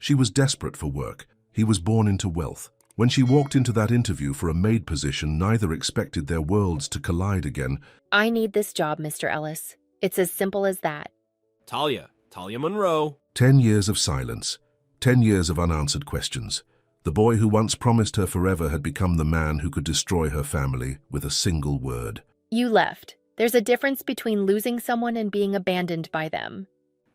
She was desperate for work. He was born into wealth. When she walked into that interview for a maid position, neither expected their worlds to collide again. I need this job, Mr. Ellis. It's as simple as that. Talia Monroe. 10 years of silence. 10 years of unanswered questions. The boy who once promised her forever had become the man who could destroy her family with a single word. You left. There's a difference between losing someone and being abandoned by them.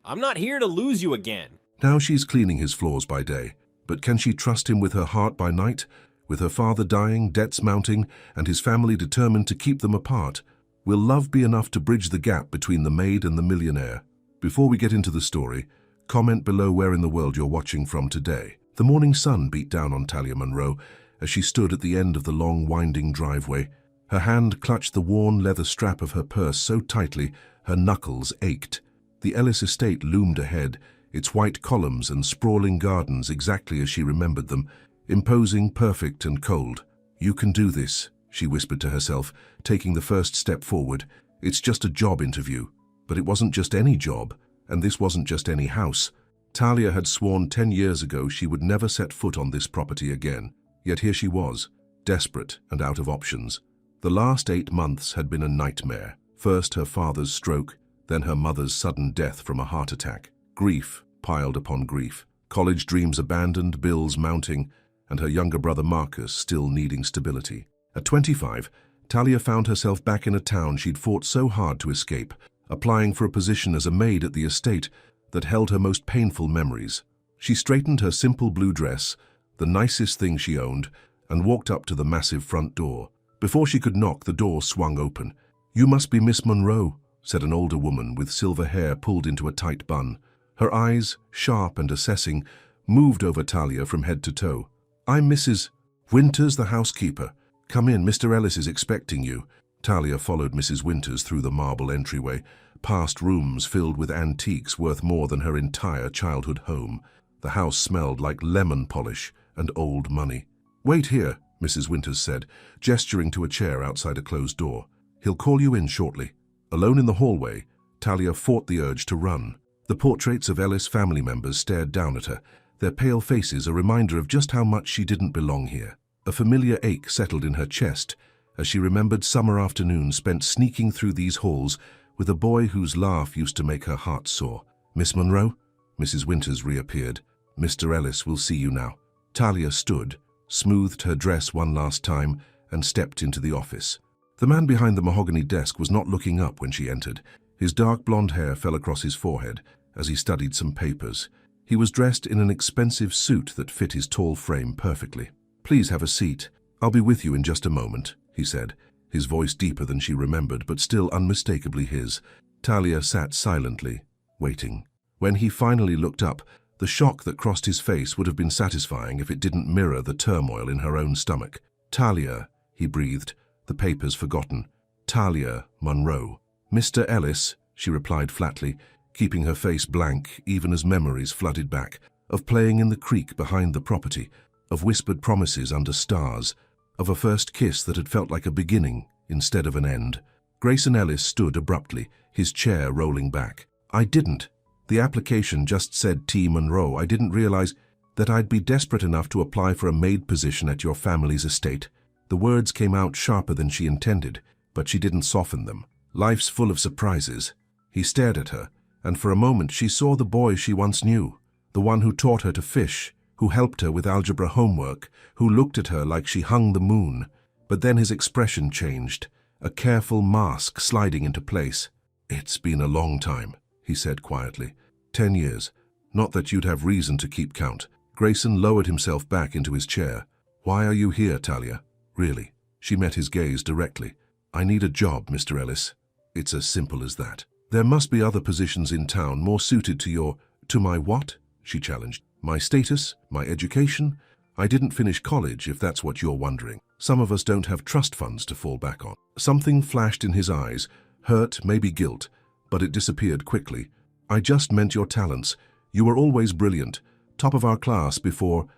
I'm not here to lose you again. Now she's cleaning his floors by day. But can she trust him with her heart by night? With her father dying, debts mounting, and his family determined to keep them apart? Will love be enough to bridge the gap between the maid and the millionaire? Before we get into the story, comment below where in the world you're watching from today. The morning sun beat down on Talia Monroe as she stood at the end of the long, winding driveway. Her hand clutched the worn leather strap of her purse so tightly her knuckles ached. The Ellis estate loomed ahead, its white columns and sprawling gardens exactly as she remembered them, imposing, perfect and cold. "You can do this," she whispered to herself, taking the first step forward. "It's just a job interview." But it wasn't just any job, and this wasn't just any house. Talia had sworn 10 years ago she would never set foot on this property again. Yet here she was, desperate and out of options. The last 8 months had been a nightmare. First her father's stroke, then her mother's sudden death from a heart attack. Grief piled upon grief. College dreams abandoned, bills mounting, and her younger brother Marcus still needing stability. At 25, Talia found herself back in a town she'd fought so hard to escape, applying for a position as a maid at the estate that held her most painful memories. She straightened her simple blue dress, the nicest thing she owned, and walked up to the massive front door. Before she could knock, the door swung open. "You must be Miss Monroe," said an older woman with silver hair pulled into a tight bun. Her eyes, sharp and assessing, moved over Talia from head to toe. "I'm Mrs. Winters, the housekeeper. Come in, Mr. Ellis is expecting you." Talia followed Mrs. Winters through the marble entryway, past rooms filled with antiques worth more than her entire childhood home. The house smelled like lemon polish and old money. "Wait here," Mrs. Winters said, gesturing to a chair outside a closed door. "He'll call you in shortly." Alone in the hallway, Talia fought the urge to run. The portraits of Ellis family members stared down at her, their pale faces a reminder of just how much she didn't belong here. A familiar ache settled in her chest as she remembered summer afternoons spent sneaking through these halls with a boy whose laugh used to make her heart sore. "Miss Monroe?" Mrs. Winters reappeared. "Mr. Ellis will see you now." Talia stood, smoothed her dress one last time, and stepped into the office. The man behind the mahogany desk was not looking up when she entered. His dark blonde hair fell across his forehead as he studied some papers. He was dressed in an expensive suit that fit his tall frame perfectly. "Please have a seat. I'll be with you in just a moment," he said, his voice deeper than she remembered, but still unmistakably his. Talia sat silently, waiting. When he finally looked up, the shock that crossed his face would have been satisfying if it didn't mirror the turmoil in her own stomach. "Talia," he breathed, the papers forgotten. "Talia Monroe." "Mr. Ellis," she replied flatly, keeping her face blank even as memories flooded back, of playing in the creek behind the property, of whispered promises under stars, of a first kiss that had felt like a beginning instead of an end. Grayson Ellis stood abruptly, his chair rolling back. "I didn't. The application just said T. Monroe. I didn't realize that I'd be desperate enough to apply for a maid position at your family's estate." The words came out sharper than she intended, but she didn't soften them. "Life's full of surprises." He stared at her, and for a moment she saw the boy she once knew, the one who taught her to fish, who helped her with algebra homework, who looked at her like she hung the moon. But then his expression changed, a careful mask sliding into place. "It's been a long time," he said quietly. 10 years. Not that you'd have reason to keep count. Grayson lowered himself back into his chair. "Why are you here, Talia? Really?" She met his gaze directly. "I need a job, Mr. Ellis. It's as simple as that." "There must be other positions in town more suited to your—" "To my what?" she challenged. "My status? My education? I didn't finish college, if that's what you're wondering. Some of us don't have trust funds to fall back on." Something flashed in his eyes, hurt, maybe guilt, but it disappeared quickly. "I just meant your talents. You were always brilliant, top of our class before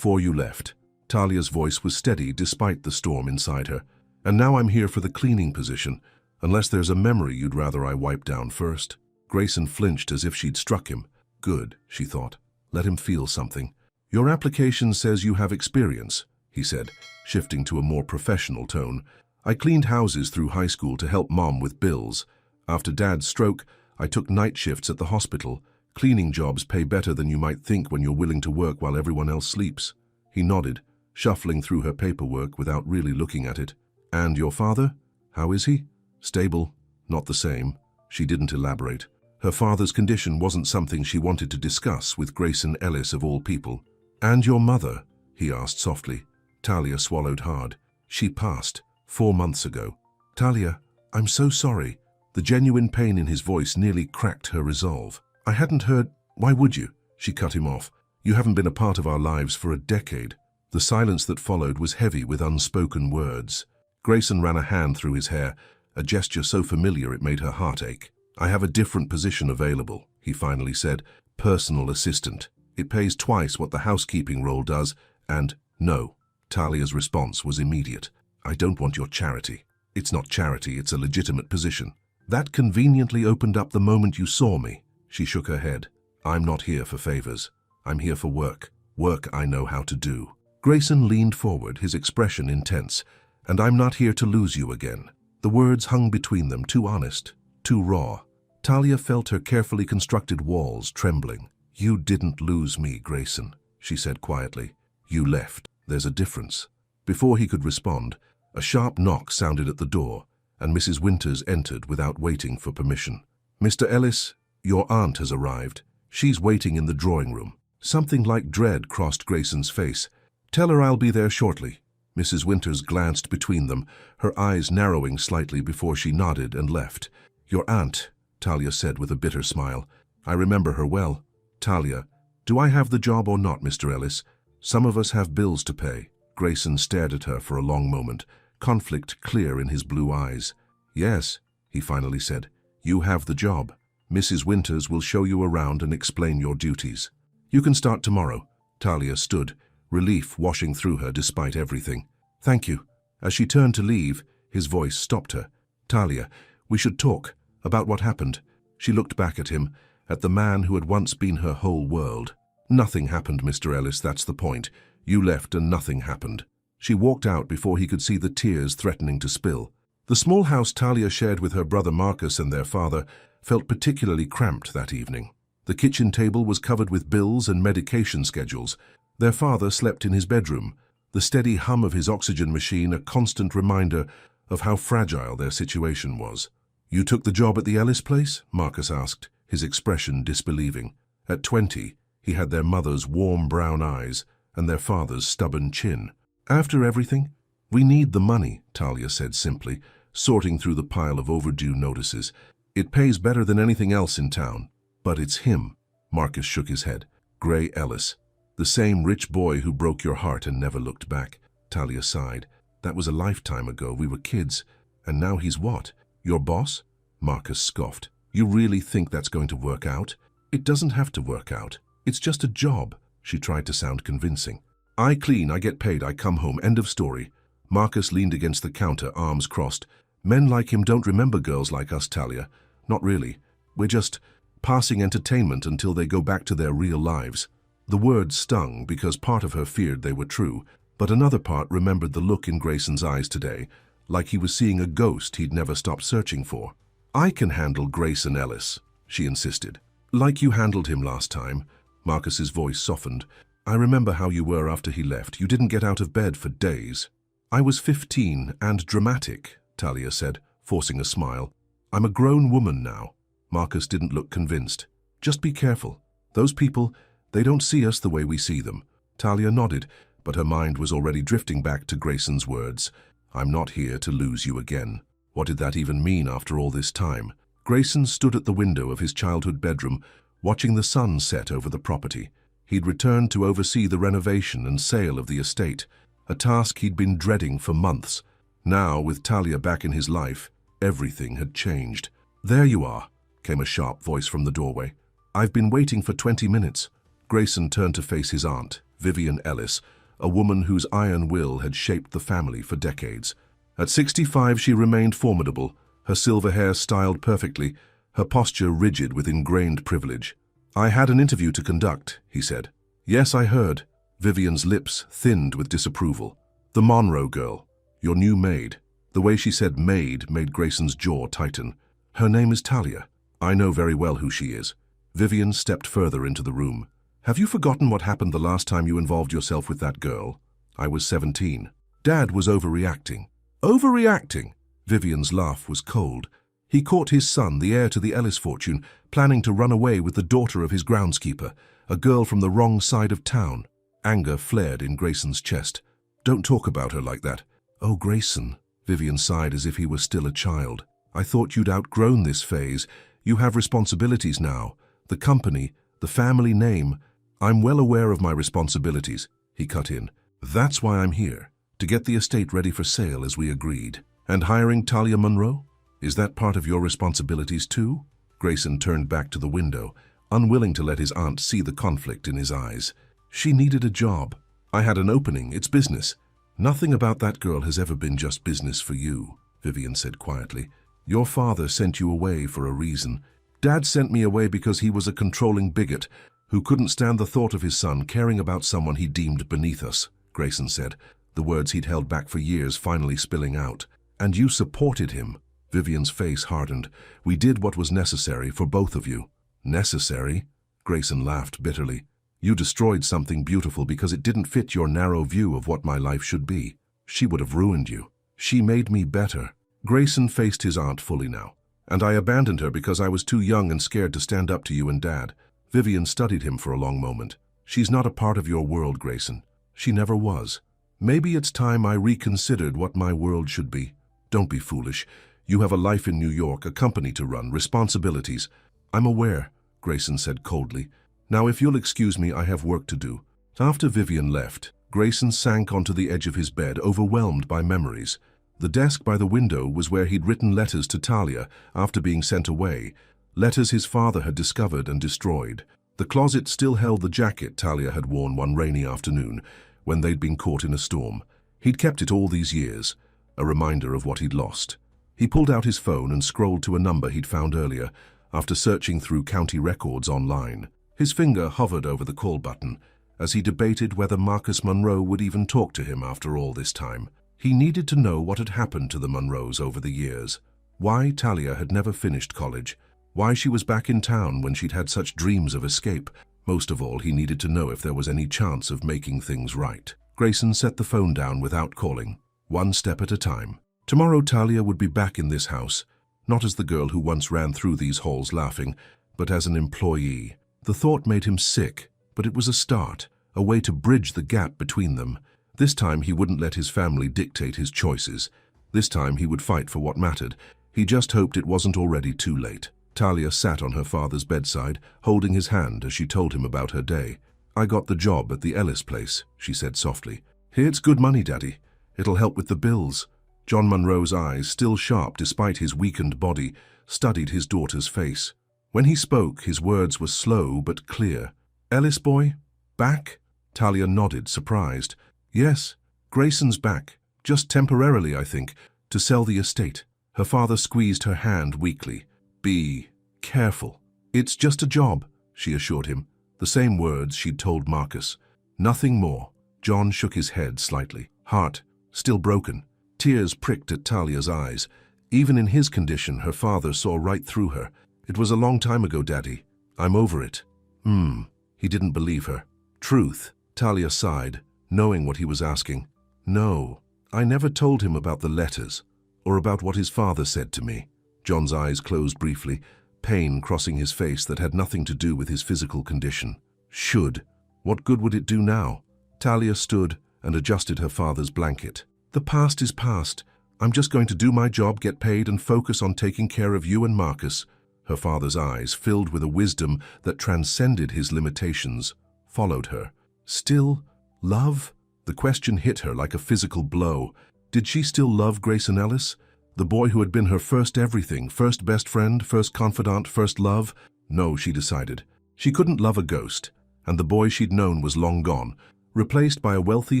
you left." Talia's voice was steady despite the storm inside her. "And now I'm here for the cleaning position, unless there's a memory you'd rather I wipe down first." Grayson flinched as if she'd struck him. Good, she thought. Let him feel something. Your application says you have experience, he said, shifting to a more professional tone. I cleaned houses through high school to help Mom with bills. After Dad's stroke, I took night shifts at the hospital. Cleaning jobs pay better than you might think when you're willing to work while everyone else sleeps. He nodded, shuffling through her paperwork without really looking at it. And your father? How is he? Stable. Not the same. She didn't elaborate. Her father's condition wasn't something she wanted to discuss with Grayson Ellis of all people. And your mother? He asked softly. Talia swallowed hard. She passed 4 months ago. Talia, I'm so sorry. The genuine pain in his voice nearly cracked her resolve. I hadn't heard. Why would you? She cut him off. You haven't been a part of our lives for a decade. The silence that followed was heavy with unspoken words. Grayson ran a hand through his hair, a gesture so familiar it made her heart ache. I have a different position available, he finally said. Personal assistant. It pays twice what the housekeeping role does, and no. Talia's response was immediate. I don't want your charity. It's not charity, it's a legitimate position. That conveniently opened up the moment you saw me. She shook her head. I'm not here for favors. I'm here for work. Work I know how to do. Grayson leaned forward, his expression intense. And I'm not here to lose you again. The words hung between them, too honest, too raw. Talia felt her carefully constructed walls trembling. You didn't lose me, Grayson, she said quietly. You left. There's a difference. Before he could respond, a sharp knock sounded at the door, and Mrs. Winters entered without waiting for permission. Mr. Ellis, your aunt has arrived. She's waiting in the drawing room. Something like dread crossed Grayson's face. Tell her I'll be there shortly. Mrs. Winters glanced between them, her eyes narrowing slightly before she nodded and left. Your aunt, Talia said with a bitter smile. I remember her well. Talia, do I have the job or not, Mr. Ellis? Some of us have bills to pay. Grayson stared at her for a long moment, conflict clear in his blue eyes. Yes, he finally said. You have the job. Mrs. Winters will show you around and explain your duties. You can start tomorrow. Talia stood, relief washing through her despite everything. Thank you. As she turned to leave, his voice stopped her. Talia, we should talk about what happened. She looked back at him, at the man who had once been her whole world. Nothing happened, Mr. Ellis, that's the point. You left and nothing happened. She walked out before he could see the tears threatening to spill. The small house Talia shared with her brother Marcus and their father felt particularly cramped that evening. The kitchen table was covered with bills and medication schedules. Their father slept in his bedroom, the steady hum of his oxygen machine a constant reminder of how fragile their situation was. You took the job at the Ellis place? Marcus asked, his expression disbelieving. At 20, he had their mother's warm brown eyes and their father's stubborn chin. After everything? We need the money, Talia said simply, sorting through the pile of overdue notices. It pays better than anything else in town. But it's him. Marcus shook his head. Gray Ellis. The same rich boy who broke your heart and never looked back. Talia sighed. That was a lifetime ago. We were kids. And now he's what? Your boss? Marcus scoffed. You really think that's going to work out? It doesn't have to work out. It's just a job. She tried to sound convincing. I clean, I get paid, I come home. End of story. Marcus leaned against the counter, arms crossed. Men like him don't remember girls like us, Talia. Not really. We're just passing entertainment until they go back to their real lives. The words stung because part of her feared they were true, but another part remembered the look in Grayson's eyes today, like he was seeing a ghost he'd never stopped searching for. I can handle Grayson Ellis, she insisted. Like you handled him last time. Marcus's voice softened. I remember how you were after he left. You didn't get out of bed for days. I was 15 and dramatic, Talia said, forcing a smile. I'm a grown woman now. Marcus didn't look convinced. Just be careful. Those people, they don't see us the way we see them. Talia nodded, but her mind was already drifting back to Grayson's words. I'm not here to lose you again. What did that even mean after all this time? Grayson stood at the window of his childhood bedroom, watching the sun set over the property. He'd returned to oversee the renovation and sale of the estate, a task he'd been dreading for months. Now, with Talia back in his life, everything had changed. There you are, came a sharp voice from the doorway. I've been waiting for 20 minutes. Grayson turned to face his aunt, Vivian Ellis, a woman whose iron will had shaped the family for decades. At 65, she remained formidable, her silver hair styled perfectly, her posture rigid with ingrained privilege. I had an interview to conduct, he said. Yes, I heard. Vivian's lips thinned with disapproval. The Monroe girl, your new maid. The way she said maid made Grayson's jaw tighten. Her name is Talia. I know very well who she is. Vivian stepped further into the room. Have you forgotten what happened the last time you involved yourself with that girl? I was 17. Dad was overreacting. Overreacting? Vivian's laugh was cold. He caught his son, the heir to the Ellis fortune, planning to run away with the daughter of his groundskeeper, a girl from the wrong side of town. Anger flared in Grayson's chest. Don't talk about her like that. Oh, Grayson. Vivian sighed as if he were still a child. I thought you'd outgrown this phase. You have responsibilities now. The company, the family name. I'm well aware of my responsibilities, he cut in. That's why I'm here, to get the estate ready for sale as we agreed. And hiring Talia Monroe? Is that part of your responsibilities too? Grayson turned back to the window, unwilling to let his aunt see the conflict in his eyes. She needed a job. I had an opening, it's business. Nothing about that girl has ever been just business for you, Vivian said quietly. Your father sent you away for a reason. Dad sent me away because he was a controlling bigot who couldn't stand the thought of his son caring about someone he deemed beneath us, Grayson said, the words he'd held back for years finally spilling out. And you supported him. Vivian's face hardened. We did what was necessary for both of you. Necessary? Grayson laughed bitterly. You destroyed something beautiful because it didn't fit your narrow view of what my life should be. She would have ruined you. She made me better. Grayson faced his aunt fully now. And I abandoned her because I was too young and scared to stand up to you and Dad. Vivian studied him for a long moment. She's not a part of your world, Grayson. She never was. Maybe it's time I reconsidered what my world should be. Don't be foolish. You have a life in New York, a company to run, responsibilities. I'm aware, Grayson said coldly. Now, if you'll excuse me, I have work to do. After Vivian left, Grayson sank onto the edge of his bed, overwhelmed by memories. The desk by the window was where he'd written letters to Talia after being sent away, letters his father had discovered and destroyed. The closet still held the jacket Talia had worn one rainy afternoon when they'd been caught in a storm. He'd kept it all these years, a reminder of what he'd lost. He pulled out his phone and scrolled to a number he'd found earlier after searching through county records online. His finger hovered over the call button as he debated whether Marcus Monroe would even talk to him after all this time. He needed to know what had happened to the Monroes over the years. Why Talia had never finished college. Why she was back in town when she'd had such dreams of escape. Most of all, he needed to know if there was any chance of making things right. Grayson set the phone down without calling, one step at a time. Tomorrow Talia would be back in this house, not as the girl who once ran through these halls laughing, but as an employee. The thought made him sick, but it was a start, a way to bridge the gap between them. This time he wouldn't let his family dictate his choices. This time he would fight for what mattered. He just hoped it wasn't already too late. Talia sat on her father's bedside, holding his hand as she told him about her day. I got the job at the Ellis place, she said softly. It's good money, Daddy. It'll help with the bills. John Monroe's eyes, still sharp despite his weakened body, studied his daughter's face. When he spoke, his words were slow but clear. Ellis boy? Back? Talia nodded, surprised. Yes, Grayson's back. Just temporarily, I think, to sell the estate. Her father squeezed her hand weakly. Be careful. It's just a job, she assured him. The same words she'd told Marcus. Nothing more. John shook his head slightly. Heart still broken. Tears pricked at Talia's eyes. Even in his condition, her father saw right through her. It was a long time ago, Daddy. I'm over it. He didn't believe her. Truth. Talia sighed, knowing what he was asking. No, I never told him about the letters, or about what his father said to me. John's eyes closed briefly, pain crossing his face that had nothing to do with his physical condition. Should. What good would it do now? Talia stood and adjusted her father's blanket. The past is past. I'm just going to do my job, get paid, and focus on taking care of you and Marcus. Her father's eyes, filled with a wisdom that transcended his limitations, followed her. Still, love? The question hit her like a physical blow. Did she still love Grayson Ellis? The boy who had been her first everything, first best friend, first confidant, first love? No, she decided. She couldn't love a ghost, and the boy she'd known was long gone, replaced by a wealthy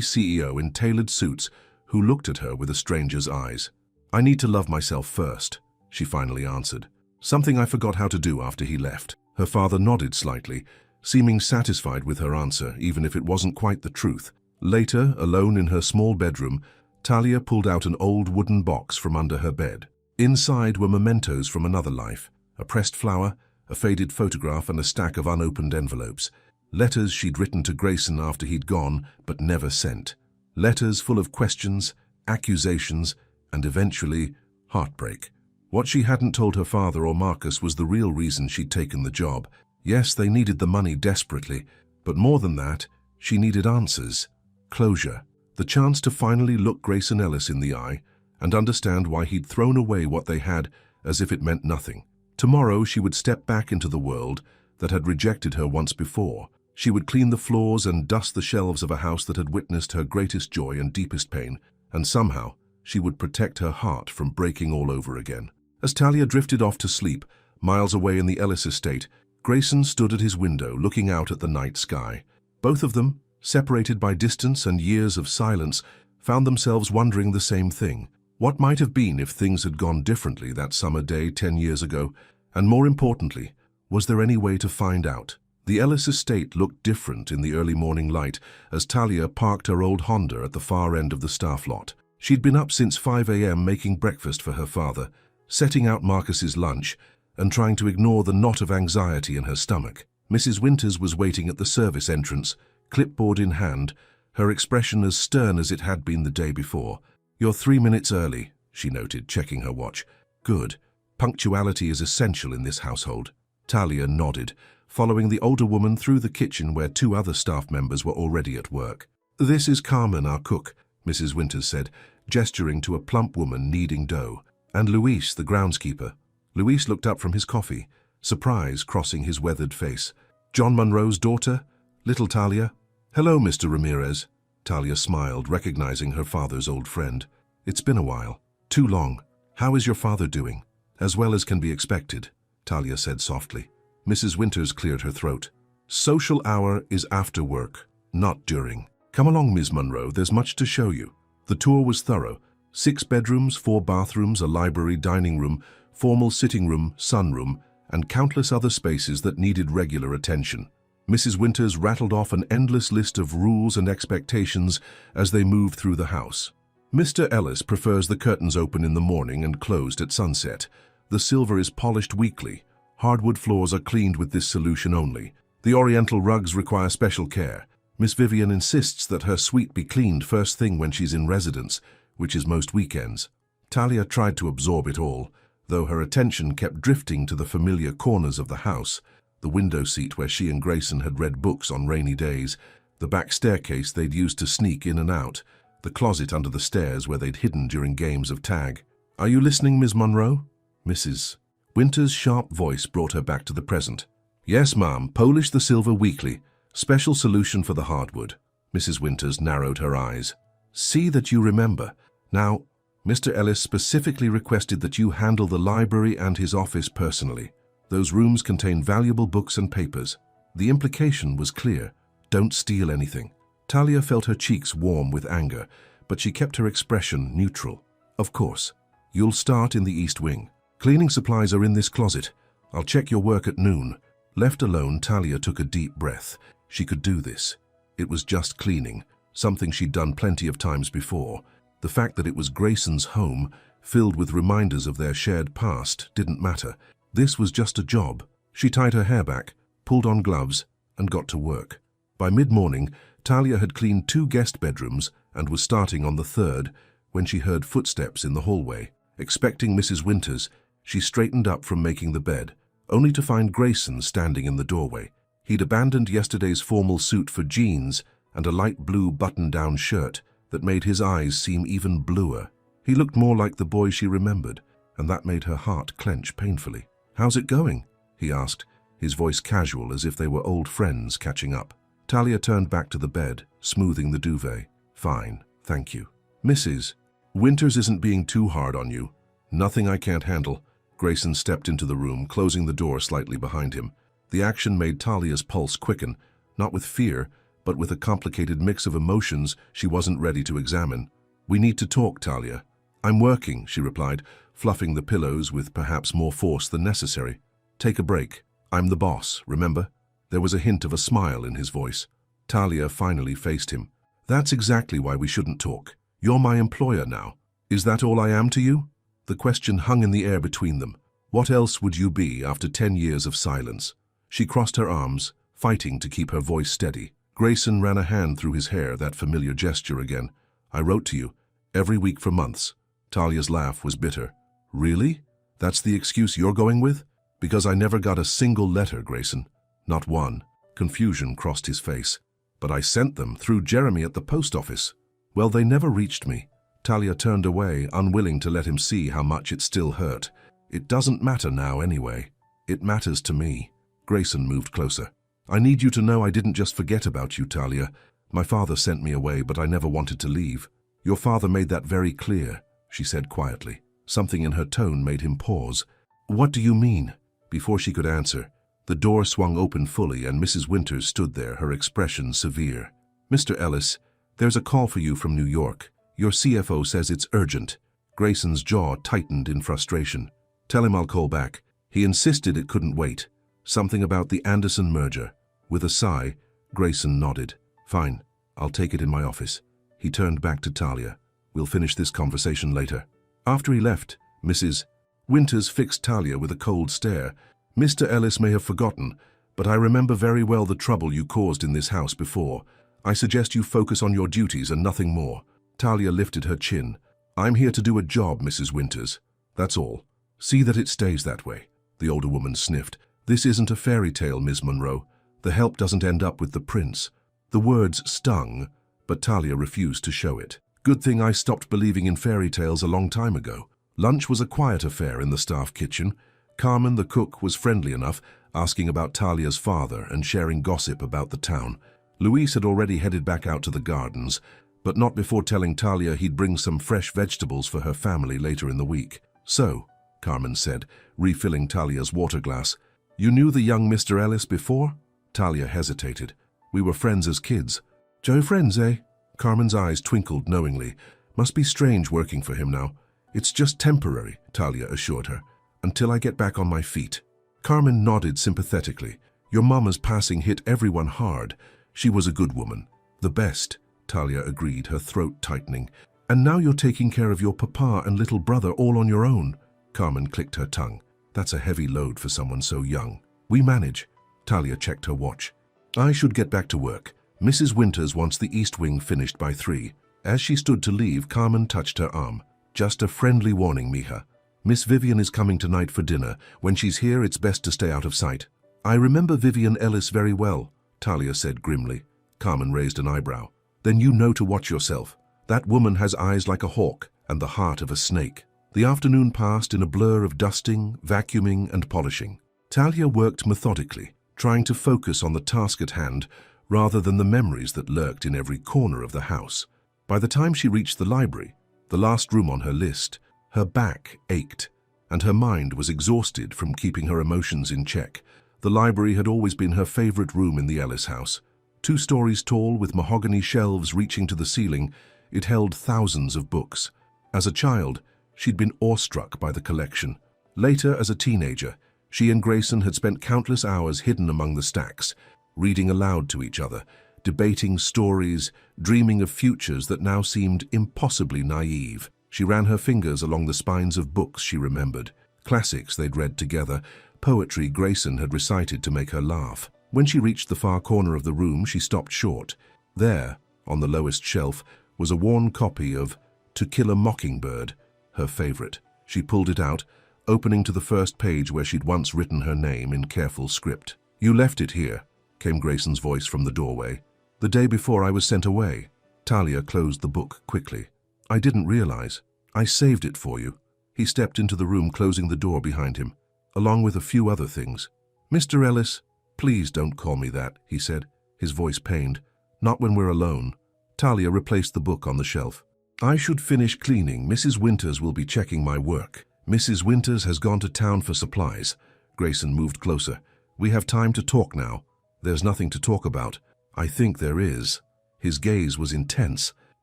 CEO in tailored suits who looked at her with a stranger's eyes. I need to love myself first, she finally answered. Something I forgot how to do after he left. Her father nodded slightly, seeming satisfied with her answer, even if it wasn't quite the truth. Later, alone in her small bedroom, Talia pulled out an old wooden box from under her bed. Inside were mementos from another life, a pressed flower, a faded photograph, and a stack of unopened envelopes. Letters she'd written to Grayson after he'd gone, but never sent. Letters full of questions, accusations, and eventually, heartbreak. What she hadn't told her father or Marcus was the real reason she'd taken the job. Yes, they needed the money desperately, but more than that, she needed answers. Closure. The chance to finally look Grayson Ellis in the eye and understand why he'd thrown away what they had as if it meant nothing. Tomorrow she would step back into the world that had rejected her once before. She would clean the floors and dust the shelves of a house that had witnessed her greatest joy and deepest pain, and somehow she would protect her heart from breaking all over again. As Talia drifted off to sleep, miles away in the Ellis estate, Grayson stood at his window looking out at the night sky. Both of them, separated by distance and years of silence, found themselves wondering the same thing. What might have been if things had gone differently that summer day 10 years ago? And more importantly, was there any way to find out? The Ellis estate looked different in the early morning light as Talia parked her old Honda at the far end of the staff lot. She'd been up since 5 a.m. making breakfast for her father, setting out Marcus's lunch, and trying to ignore the knot of anxiety in her stomach. Mrs. Winters was waiting at the service entrance, clipboard in hand, her expression as stern as it had been the day before. "You're 3 minutes early," she noted, checking her watch. "Good. Punctuality is essential in this household." Talia nodded, following the older woman through the kitchen where 2 other staff members were already at work. "This is Carmen, our cook," Mrs. Winters said, gesturing to a plump woman kneading dough. "And Luis, the groundskeeper." Luis looked up from his coffee, surprise crossing his weathered face. "John Monroe's daughter? Little Talia?" "Hello, Mr. Ramirez." Talia smiled, recognizing her father's old friend. "It's been a while. Too long. How is your father doing?" "As well as can be expected," Talia said softly. Mrs. Winters cleared her throat. "Social hour is after work, not during. Come along, Ms. Monroe, there's much to show you." The tour was thorough. 6 bedrooms, 4 bathrooms, a library, dining room, formal sitting room, sunroom, and countless other spaces that needed regular attention. Mrs. Winters rattled off an endless list of rules and expectations as they moved through the house. "Mr. Ellis prefers the curtains open in the morning and closed at sunset. The silver is polished weekly. Hardwood floors are cleaned with this solution only. The oriental rugs require special care. Miss Vivian insists that her suite be cleaned first thing when she's in residence, which is most weekends." Talia tried to absorb it all, though her attention kept drifting to the familiar corners of the house, the window seat where she and Grayson had read books on rainy days, the back staircase they'd used to sneak in and out, the closet under the stairs where they'd hidden during games of tag. "Are you listening, Miss Monroe?" Mrs. Winters' sharp voice brought her back to the present. "Yes, ma'am. Polish the silver weekly. Special solution for the hardwood." Mrs. Winters narrowed her eyes. "See that you remember. Now, Mr. Ellis specifically requested that you handle the library and his office personally. Those rooms contain valuable books and papers." The implication was clear. Don't steal anything. Talia felt her cheeks warm with anger, but she kept her expression neutral. "Of course. You'll start in the East Wing. Cleaning supplies are in this closet. I'll check your work at noon." Left alone, Talia took a deep breath. She could do this. It was just cleaning, something she'd done plenty of times before. The fact that it was Grayson's home, filled with reminders of their shared past, didn't matter. This was just a job. She tied her hair back, pulled on gloves, and got to work. By mid-morning, Talia had cleaned 2 guest bedrooms and was starting on the 3rd when she heard footsteps in the hallway. Expecting Mrs. Winters, she straightened up from making the bed, only to find Grayson standing in the doorway. He'd abandoned yesterday's formal suit for jeans and a light blue button-down shirt that made his eyes seem even bluer. He looked more like the boy she remembered, and that made her heart clench painfully. "How's it going?" he asked, his voice casual as if they were old friends catching up. Talia turned back to the bed, smoothing the duvet. "Fine, thank you." "Mrs. Winters isn't being too hard on you." "Nothing I can't handle." Grayson stepped into the room, closing the door slightly behind him. The action made Talia's pulse quicken, not with fear, but with a complicated mix of emotions she wasn't ready to examine. "We need to talk, Talia." "I'm working," she replied, fluffing the pillows with perhaps more force than necessary. "Take a break." I'm the boss, remember? There was a hint of a smile in his voice. Talia finally faced him. That's exactly why we shouldn't talk. You're my employer now. Is that all I am to you? The question hung in the air between them. What else would you be after 10 years of silence? She crossed her arms, fighting to keep her voice steady. Grayson ran a hand through his hair, that familiar gesture again. I wrote to you, every week for months. Talia's laugh was bitter. Really? That's the excuse you're going with? Because I never got a single letter, Grayson. Not one. Confusion crossed his face. But I sent them through Jeremy at the post office. Well, they never reached me. Talia turned away, unwilling to let him see how much it still hurt. It doesn't matter now anyway. It matters to me. Grayson moved closer. I need you to know I didn't just forget about you, Talia. My father sent me away, but I never wanted to leave. Your father made that very clear, she said quietly. Something in her tone made him pause. What do you mean? Before she could answer, the door swung open fully and Mrs. Winters stood there, her expression severe. Mr. Ellis, there's a call for you from New York. Your CFO says it's urgent. Grayson's jaw tightened in frustration. Tell him I'll call back. He insisted it couldn't wait. Something about the Anderson merger. With a sigh, Grayson nodded. Fine, I'll take it in my office. He turned back to Talia. We'll finish this conversation later. After he left, Mrs. Winters fixed Talia with a cold stare. Mr. Ellis may have forgotten, but I remember very well the trouble you caused in this house before. I suggest you focus on your duties and nothing more. Talia lifted her chin. I'm here to do a job, Mrs. Winters. That's all. See that it stays that way. The older woman sniffed. This isn't a fairy tale, Ms. Monroe. The help doesn't end up with the prince. The words stung, but Talia refused to show it. Good thing I stopped believing in fairy tales a long time ago. Lunch was a quiet affair in the staff kitchen. Carmen, the cook, was friendly enough, asking about Talia's father and sharing gossip about the town. Luis had already headed back out to the gardens, but not before telling Talia he'd bring some fresh vegetables for her family later in the week. So, Carmen said, refilling Talia's water glass, you knew the young Mr. Ellis before? Talia hesitated. We were friends as kids. Joe friends, eh? Carmen's eyes twinkled knowingly. Must be strange working for him now. It's just temporary, Talia assured her, until I get back on my feet. Carmen nodded sympathetically. Your mama's passing hit everyone hard. She was a good woman. The best, Talia agreed, her throat tightening. And now you're taking care of your papa and little brother all on your own. Carmen clicked her tongue. That's a heavy load for someone so young. We manage. Talia checked her watch. I should get back to work. Mrs. Winters wants the East Wing finished by 3. As she stood to leave, Carmen touched her arm. Just a friendly warning, Mija. Miss Vivian is coming tonight for dinner. When she's here, it's best to stay out of sight. I remember Vivian Ellis very well, Talia said grimly. Carmen raised an eyebrow. Then you know to watch yourself. That woman has eyes like a hawk and the heart of a snake. The afternoon passed in a blur of dusting, vacuuming, and polishing. Talia worked methodically, trying to focus on the task at hand rather than the memories that lurked in every corner of the house. By the time she reached the library, the last room on her list, her back ached, and her mind was exhausted from keeping her emotions in check. The library had always been her favorite room in the Ellis house. 2 stories tall with mahogany shelves reaching to the ceiling, it held thousands of books. As a child, she'd been awestruck by the collection. Later, as a teenager, she and Grayson had spent countless hours hidden among the stacks, reading aloud to each other, debating stories, dreaming of futures that now seemed impossibly naive. She ran her fingers along the spines of books she remembered, classics they'd read together, poetry Grayson had recited to make her laugh. When she reached the far corner of the room, she stopped short. There, on the lowest shelf, was a worn copy of To Kill a Mockingbird, her favorite. She pulled it out, opening to the first page where she'd once written her name in careful script. You left it here, came Grayson's voice from the doorway. The day before I was sent away. Talia closed the book quickly. I didn't realize. I saved it for you. He stepped into the room, closing the door behind him, along with a few other things. Mr. Ellis, please don't call me that, he said, his voice pained. Not when we're alone. Talia replaced the book on the shelf. I should finish cleaning. Mrs. Winters will be checking my work. Mrs. Winters has gone to town for supplies. Grayson moved closer. We have time to talk now. There's nothing to talk about. I think there is. His gaze was intense.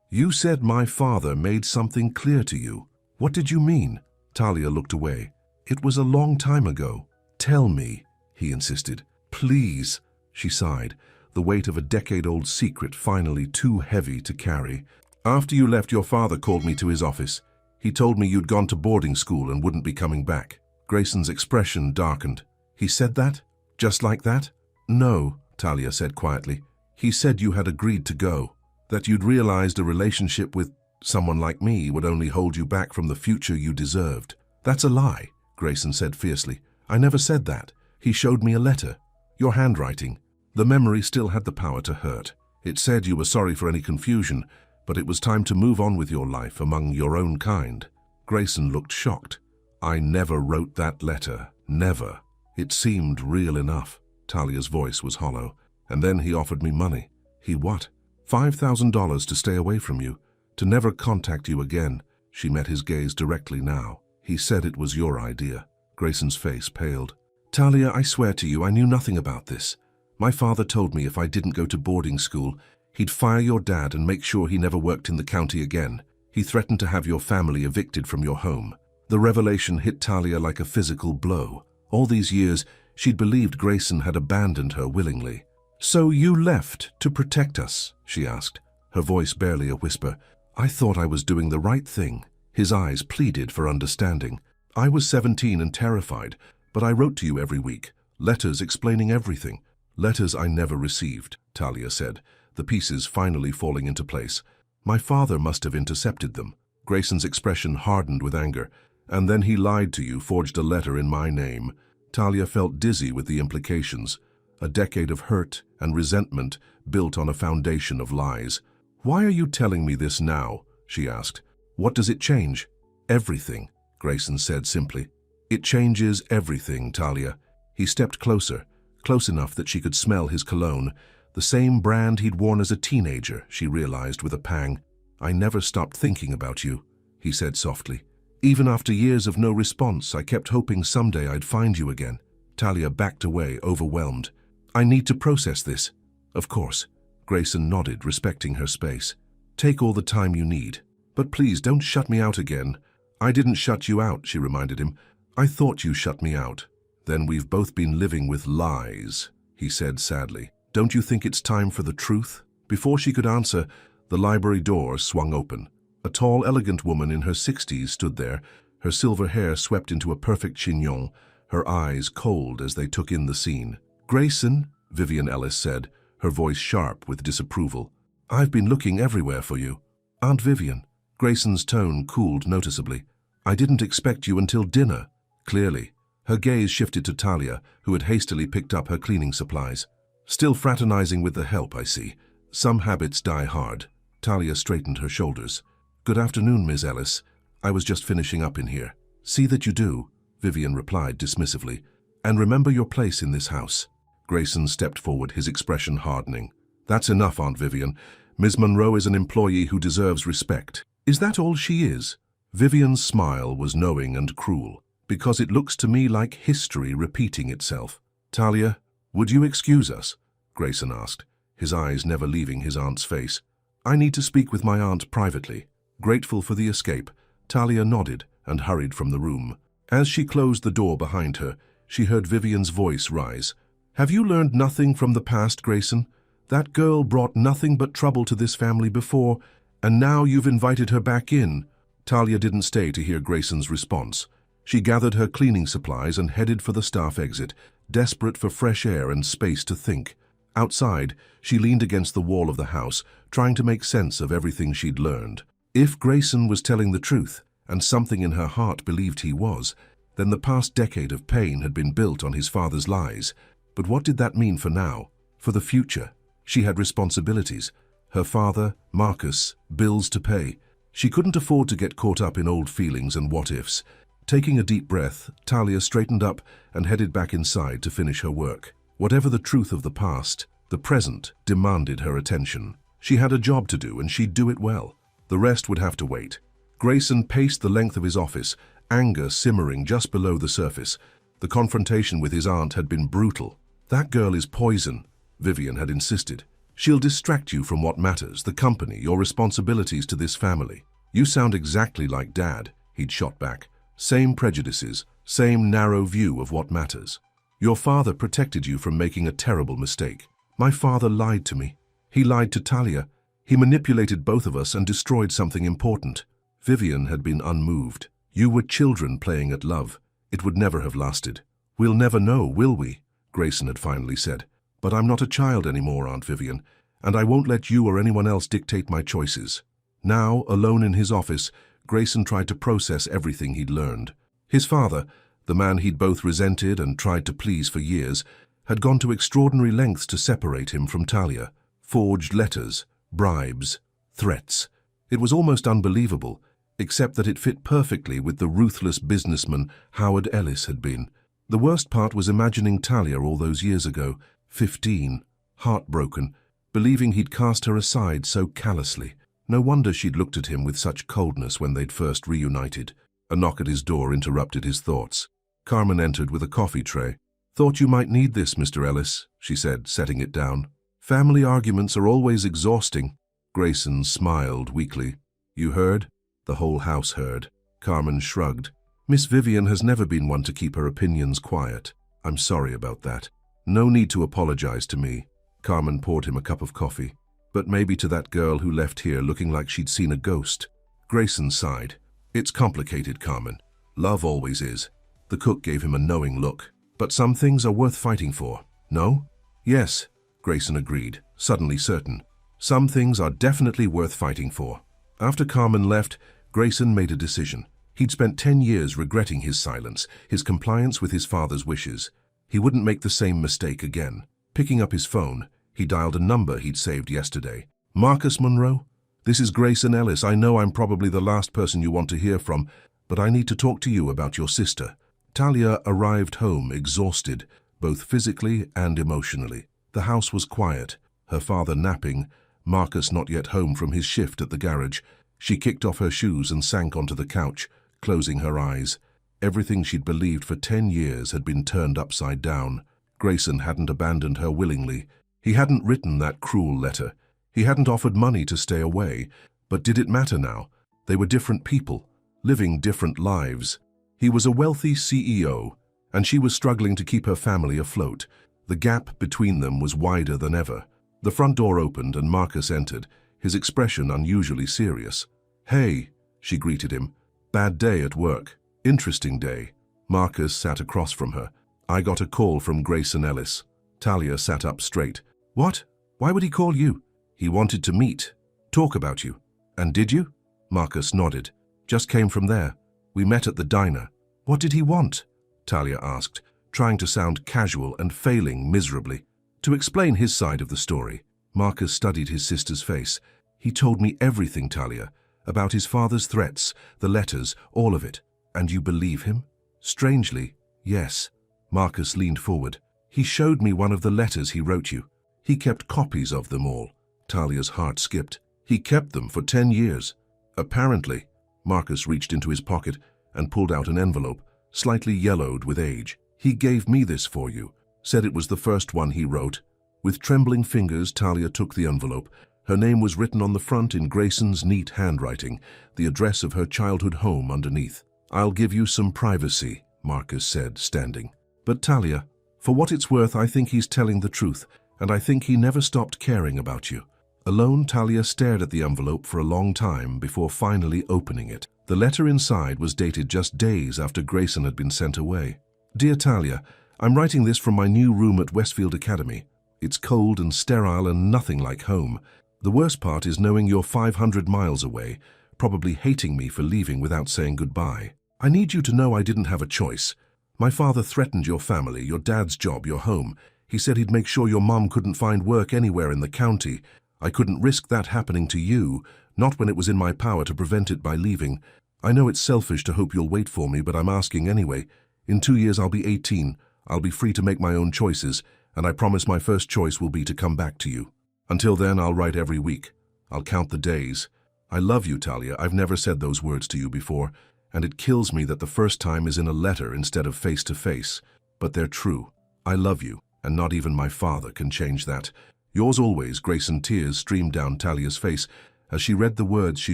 You said my father made something clear to you. What did you mean? Talia looked away. It was a long time ago. Tell me. he insisted. Please, she sighed, the weight of a decade-old secret finally too heavy to carry. After you left, your father called me to his office. He told me you'd gone to boarding school and wouldn't be coming back. Grayson's expression darkened. He said that? Just like that? No, Talia said quietly. He said you had agreed to go, that you'd realized a relationship with someone like me would only hold you back from the future you deserved. That's a lie, Grayson said fiercely. I never said that. He showed me a letter. Your handwriting. The memory still had the power to hurt. It said you were sorry for any confusion, but it was time to move on with your life among your own kind. Grayson looked shocked. I never wrote that letter. Never. It seemed real enough. Talia's voice was hollow. And then he offered me money. He what? $5,000 to stay away from you, to never contact you again. She met his gaze directly now. He said it was your idea. Grayson's face paled. Talia, I swear to you, I knew nothing about this. My father told me if I didn't go to boarding school, he'd fire your dad and make sure he never worked in the county again. He threatened to have your family evicted from your home. The revelation hit Talia like a physical blow. All these years, she'd believed Grayson had abandoned her willingly. So you left to protect us? She asked, her voice barely a whisper. I thought I was doing the right thing. His eyes pleaded for understanding. I was 17 and terrified, but I wrote to you every week, letters explaining everything. Letters I never received, Talia said, the pieces finally falling into place. My father must have intercepted them. Grayson's expression hardened with anger. And then he lied to you, forged a letter in my name. Talia felt dizzy with the implications. A decade of hurt and resentment built on a foundation of lies. Why are you telling me this now? She asked. What does it change? Everything, Grayson said simply. It changes everything, Talia. He stepped closer, close enough that she could smell his cologne. The same brand he'd worn as a teenager, she realized with a pang. I never stopped thinking about you, he said softly. Even after years of no response, I kept hoping someday I'd find you again. Talia backed away, overwhelmed. I need to process this. Of course. Grayson nodded, respecting her space. Take all the time you need. But please don't shut me out again. I didn't shut you out, she reminded him. I thought you shut me out. Then we've both been living with lies, he said sadly. Don't you think it's time for the truth? Before she could answer, the library door swung open. A tall, elegant woman in her 60s stood there, her silver hair swept into a perfect chignon, her eyes cold as they took in the scene. Grayson, Vivian Ellis said, her voice sharp with disapproval. I've been looking everywhere for you. Aunt Vivian. Grayson's tone cooled noticeably. I didn't expect you until dinner. Clearly. Her gaze shifted to Talia, who had hastily picked up her cleaning supplies. Still fraternizing with the help, I see. Some habits die hard. Talia straightened her shoulders. Good afternoon, Ms. Ellis. I was just finishing up in here. See that you do, Vivian replied dismissively. And remember your place in this house. Grayson stepped forward, his expression hardening. That's enough, Aunt Vivian. Ms. Monroe is an employee who deserves respect. Is that all she is? Vivian's smile was knowing and cruel, because it looks to me like history repeating itself. Talia, would you excuse us? Grayson asked, his eyes never leaving his aunt's face. I need to speak with my aunt privately. Grateful for the escape, Talia nodded and hurried from the room. As she closed the door behind her, she heard Vivian's voice rise. Have you learned nothing from the past, Grayson? That girl brought nothing but trouble to this family before, and now you've invited her back in. Talia didn't stay to hear Grayson's response. She gathered her cleaning supplies and headed for the staff exit, desperate for fresh air and space to think. Outside, she leaned against the wall of the house, trying to make sense of everything she'd learned. If Grayson was telling the truth, and something in her heart believed he was, then the past decade of pain had been built on his father's lies. But what did that mean for now? For the future? She had responsibilities. Her father, Marcus, bills to pay. She couldn't afford to get caught up in old feelings and what-ifs. Taking a deep breath, Talia straightened up and headed back inside to finish her work. Whatever the truth of the past, the present demanded her attention. She had a job to do, and she'd do it well. The rest would have to wait. Grayson paced the length of his office, anger simmering just below the surface. The confrontation with his aunt had been brutal. That girl is poison, Vivian had insisted. She'll distract you from what matters, the company, your responsibilities to this family. You sound exactly like Dad, he'd shot back. Same prejudices, same narrow view of what matters. Your father protected you from making a terrible mistake. My father lied to me. He lied to Talia. He manipulated both of us and destroyed something important. Vivian had been unmoved. You were children playing at love. It would never have lasted. We'll never know, will we? Grayson had finally said. But I'm not a child anymore, Aunt Vivian, and I won't let you or anyone else dictate my choices. Now, alone in his office, Grayson tried to process everything he'd learned. His father, the man he'd both resented and tried to please for years, had gone to extraordinary lengths to separate him from Talia. Forged letters, bribes, threats. It was almost unbelievable, except that it fit perfectly with the ruthless businessman Howard Ellis had been. The worst part was imagining Talia all those years ago, 15, heartbroken, believing he'd cast her aside so callously. No wonder she'd looked at him with such coldness when they'd first reunited. A knock at his door interrupted his thoughts. Carmen entered with a coffee tray. "Thought you might need this, Mr. Ellis," she said, setting it down. "Family arguments are always exhausting." Grayson smiled weakly. "You heard?" The whole house heard. Carmen shrugged. "Miss Vivian has never been one to keep her opinions quiet. I'm sorry about that. No need to apologize to me." Carmen poured him a cup of coffee. "But maybe to that girl who left here looking like she'd seen a ghost." Grayson sighed. "It's complicated, Carmen. Love always is." The cook gave him a knowing look. "But some things are worth fighting for, no?" "Yes," Grayson agreed, suddenly certain. "Some things are definitely worth fighting for." After Carmen left, Grayson made a decision. He'd spent 10 years regretting his silence, his compliance with his father's wishes. He wouldn't make the same mistake again. Picking up his phone, he dialed a number he'd saved yesterday. "Marcus Monroe? This is Grayson Ellis. I know I'm probably the last person you want to hear from, but I need to talk to you about your sister." Talia arrived home exhausted, both physically and emotionally. The house was quiet, her father napping, Marcus not yet home from his shift at the garage. She kicked off her shoes and sank onto the couch, closing her eyes. Everything she'd believed for 10 years had been turned upside down. Grayson hadn't abandoned her willingly. He hadn't written that cruel letter. He hadn't offered money to stay away. But did it matter now? They were different people, living different lives. He was a wealthy CEO, and she was struggling to keep her family afloat. The gap between them was wider than ever. The front door opened and Marcus entered, his expression unusually serious. "Hey," she greeted him. "Bad day at work." "Interesting day." Marcus sat across from her. "I got a call from Grayson Ellis." Talia sat up straight. "What? Why would he call you?" "He wanted to meet, talk about you." "And did you?" Marcus nodded. "Just came from there. We met at the diner." "What did he want?" Talia asked, trying to sound casual and failing miserably. To explain his side of the story, Marcus studied his sister's face. "He told me everything, Talia, about his father's threats, the letters, all of it." "And you believe him?" "Strangely, yes." Marcus leaned forward. "He showed me one of the letters he wrote you. He kept copies of them all." Talia's heart skipped. "He kept them for 10 years. Apparently." Marcus reached into his pocket and pulled out an envelope, slightly yellowed with age. "He gave me this for you. Said it was the first one he wrote." With trembling fingers, Talia took the envelope. Her name was written on the front in Grayson's neat handwriting, the address of her childhood home underneath. "I'll give you some privacy," Marcus said, standing. "But Talia, for what it's worth, I think he's telling the truth, and I think he never stopped caring about you." Alone, Talia stared at the envelope for a long time before finally opening it. The letter inside was dated just days after Grayson had been sent away. "Dear Talia, I'm writing this from my new room at Westfield Academy. It's cold and sterile and nothing like home. The worst part is knowing you're 500 miles away, probably hating me for leaving without saying goodbye. I need you to know I didn't have a choice. My father threatened your family, your dad's job, your home. He said he'd make sure your mom couldn't find work anywhere in the county. I couldn't risk that happening to you, not when it was in my power to prevent it by leaving. I know it's selfish to hope you'll wait for me, but I'm asking anyway. In 2 years I'll be 18. I'll be free to make my own choices, and I promise my first choice will be to come back to you. Until then, I'll write every week. I'll count the days. I love you, Talia. I've never said those words to you before, and it kills me that the first time is in a letter instead of face to face. But they're true. I love you, and not even my father can change that. Yours always." Grayson. Tears streamed down Talia's face as she read the words she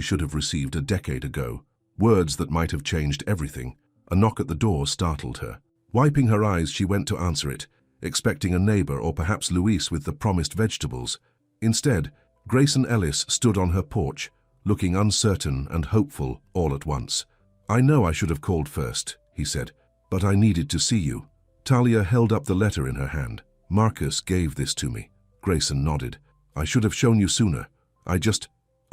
should have received a decade ago. Words that might have changed everything. A knock at the door startled her. Wiping her eyes, she went to answer it, expecting a neighbor or perhaps Luis with the promised vegetables. Instead, Grayson Ellis stood on her porch, looking uncertain and hopeful all at once. "I know I should have called first," he said, "but I needed to see you." Talia held up the letter in her hand. "Marcus gave this to me." Grayson nodded. "I should have shown you sooner. I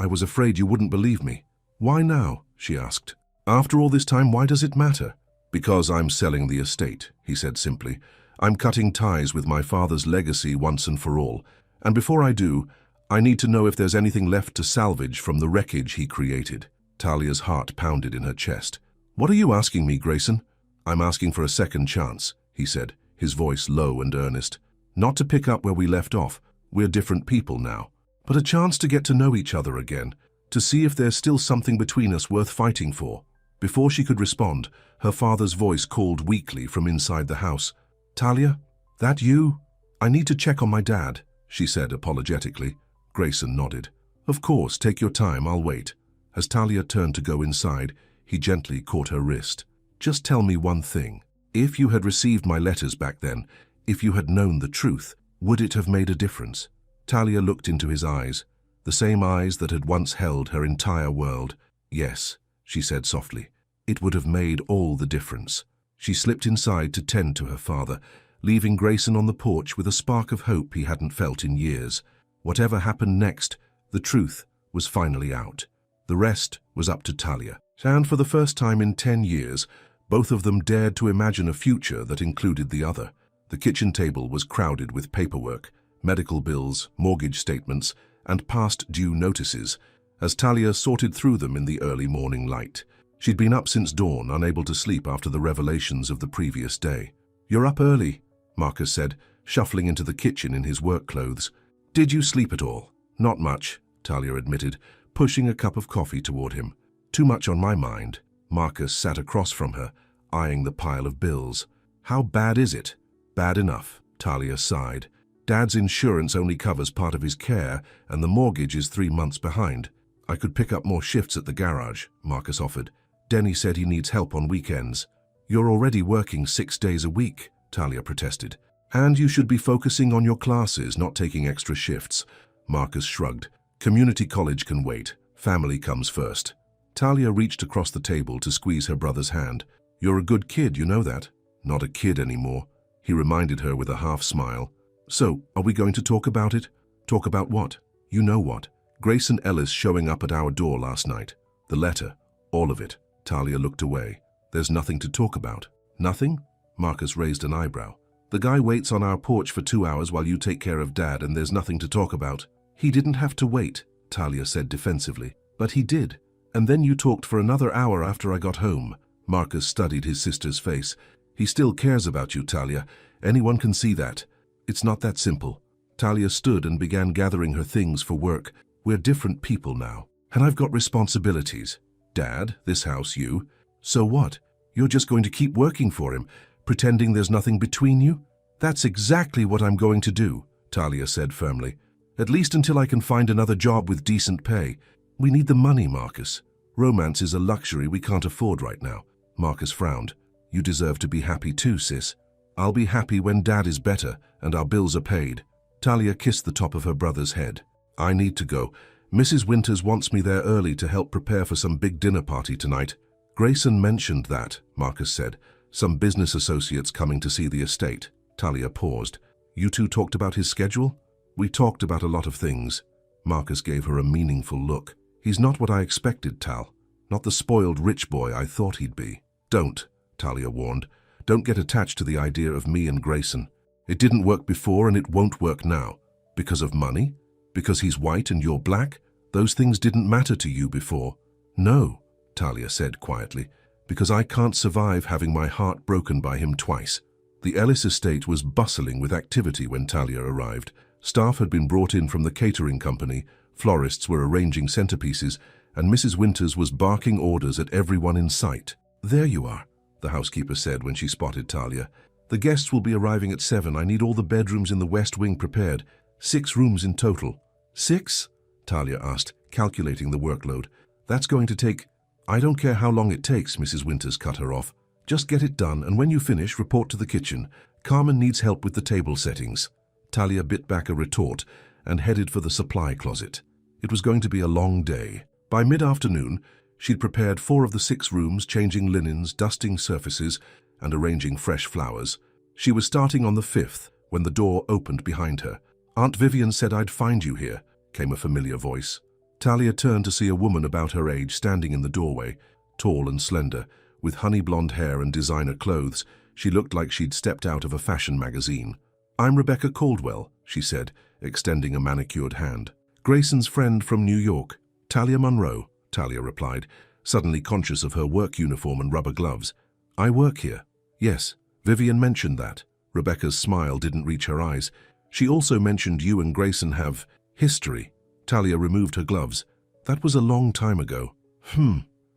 was afraid you wouldn't believe me." "Why now?" she asked. "After all this time, why does it matter?" "Because I'm selling the estate," he said simply. "I'm cutting ties with my father's legacy once and for all. And before I do, I need to know if there's anything left to salvage from the wreckage he created." Talia's heart pounded in her chest. "What are you asking me, Grayson?" "I'm asking for a second chance," he said, his voice low and earnest. "Not to pick up where we left off. We're different people now. But a chance to get to know each other again, to see if there's still something between us worth fighting for." Before she could respond, her father's voice called weakly from inside the house. "Talia, that you? I need to check on my dad," she said apologetically. Grayson nodded. "Of course, take your time, I'll wait." As Talia turned to go inside, he gently caught her wrist. "Just tell me one thing. If you had received my letters back then, if you had known the truth, would it have made a difference?" Talia looked into his eyes, the same eyes that had once held her entire world. "Yes," she said softly. "It would have made all the difference." She slipped inside to tend to her father, leaving Grayson on the porch with a spark of hope he hadn't felt in years. Whatever happened next, the truth was finally out. The rest was up to Talia. And for the first time in 10 years, both of them dared to imagine a future that included the other. The kitchen table was crowded with paperwork, medical bills, mortgage statements, and past due notices, as Talia sorted through them in the early morning light. She'd been up since dawn, unable to sleep after the revelations of the previous day. "You're up early," Marcus said, shuffling into the kitchen in his work clothes. "Did you sleep at all?" "Not much," Talia admitted, pushing a cup of coffee toward him. "Too much on my mind." Marcus sat across from her, eyeing the pile of bills. "How bad is it?" "Bad enough," Talia sighed. "Dad's insurance only covers part of his care, and the mortgage is 3 months behind." "I could pick up more shifts at the garage," Marcus offered. "Denny said he needs help on weekends." "You're already working 6 days a week," Talia protested. "And you should be focusing on your classes, not taking extra shifts." Marcus shrugged. "Community college can wait. Family comes first." Talia reached across the table to squeeze her brother's hand. "You're a good kid, you know that." "Not a kid anymore," he reminded her with a half-smile. "So, are we going to talk about it?" "Talk about what?" "You know what. Grayson Ellis showing up at our door last night. The letter. All of it." Talia looked away. "There's nothing to talk about." "Nothing?" Marcus raised an eyebrow. "The guy waits on our porch for 2 hours while you take care of Dad, and there's nothing to talk about." "He didn't have to wait," Talia said defensively. "But he did. And then you talked for another hour after I got home." Marcus studied his sister's face. "He still cares about you, Talia. Anyone can see that. It's not that simple." Talia stood and began gathering her things for work. "We're different people now. And I've got responsibilities. Dad, this house, you. So what? You're just going to keep working for him, pretending there's nothing between you?" "That's exactly what I'm going to do," Talia said firmly. "At least until I can find another job with decent pay. We need the money, Marcus. Romance is a luxury we can't afford right now." Marcus frowned. "You deserve to be happy too, sis." "I'll be happy when Dad is better and our bills are paid." Talia kissed the top of her brother's head. "I need to go. Mrs. Winters wants me there early to help prepare for some big dinner party tonight." "Grayson mentioned that," Marcus said. "Some business associates coming to see the estate." Talia paused. "You two talked about his schedule?" "We talked about a lot of things." Marcus gave her a meaningful look. "He's not what I expected, Tal. Not the spoiled rich boy I thought he'd be." "Don't," Talia warned. "Don't get attached to the idea of me and Grayson. It didn't work before and it won't work now. Because of money? Because he's white and you're black? Those things didn't matter to you before." "No," Talia said quietly, "because I can't survive having my heart broken by him twice." The Ellis estate was bustling with activity when Talia arrived. Staff had been brought in from the catering company, florists were arranging centerpieces, and Mrs. Winters was barking orders at everyone in sight. "There you are," the housekeeper said when she spotted Talia. "The guests will be arriving at 7. I need all the bedrooms in the west wing prepared. 6 rooms in total." "6?" Talia asked, calculating the workload. "That's going to take—" "I don't care how long it takes," Mrs. Winters cut her off. Just get it done, and when you finish, report to the kitchen. Carmen needs help with the table settings. Talia bit back a retort and headed for the supply closet. It was going to be a long day. By mid-afternoon, she'd prepared 4 of the 6 rooms, changing linens, dusting surfaces, and arranging fresh flowers. She was starting on the 5th when the door opened behind her. "Aunt Vivian said I'd find you here," came a familiar voice. Talia turned to see a woman about her age standing in the doorway, tall and slender, with honey blonde hair and designer clothes. She looked like she'd stepped out of a fashion magazine. "I'm Rebecca Caldwell," she said, extending a manicured hand. "Grayson's friend from New York." "Talia Monroe," Talia replied, suddenly conscious of her work uniform and rubber gloves. "I work here." "Yes, Vivian mentioned that." Rebecca's smile didn't reach her eyes. "She also mentioned you and Grayson have history." Talia removed her gloves. "That was a long time ago."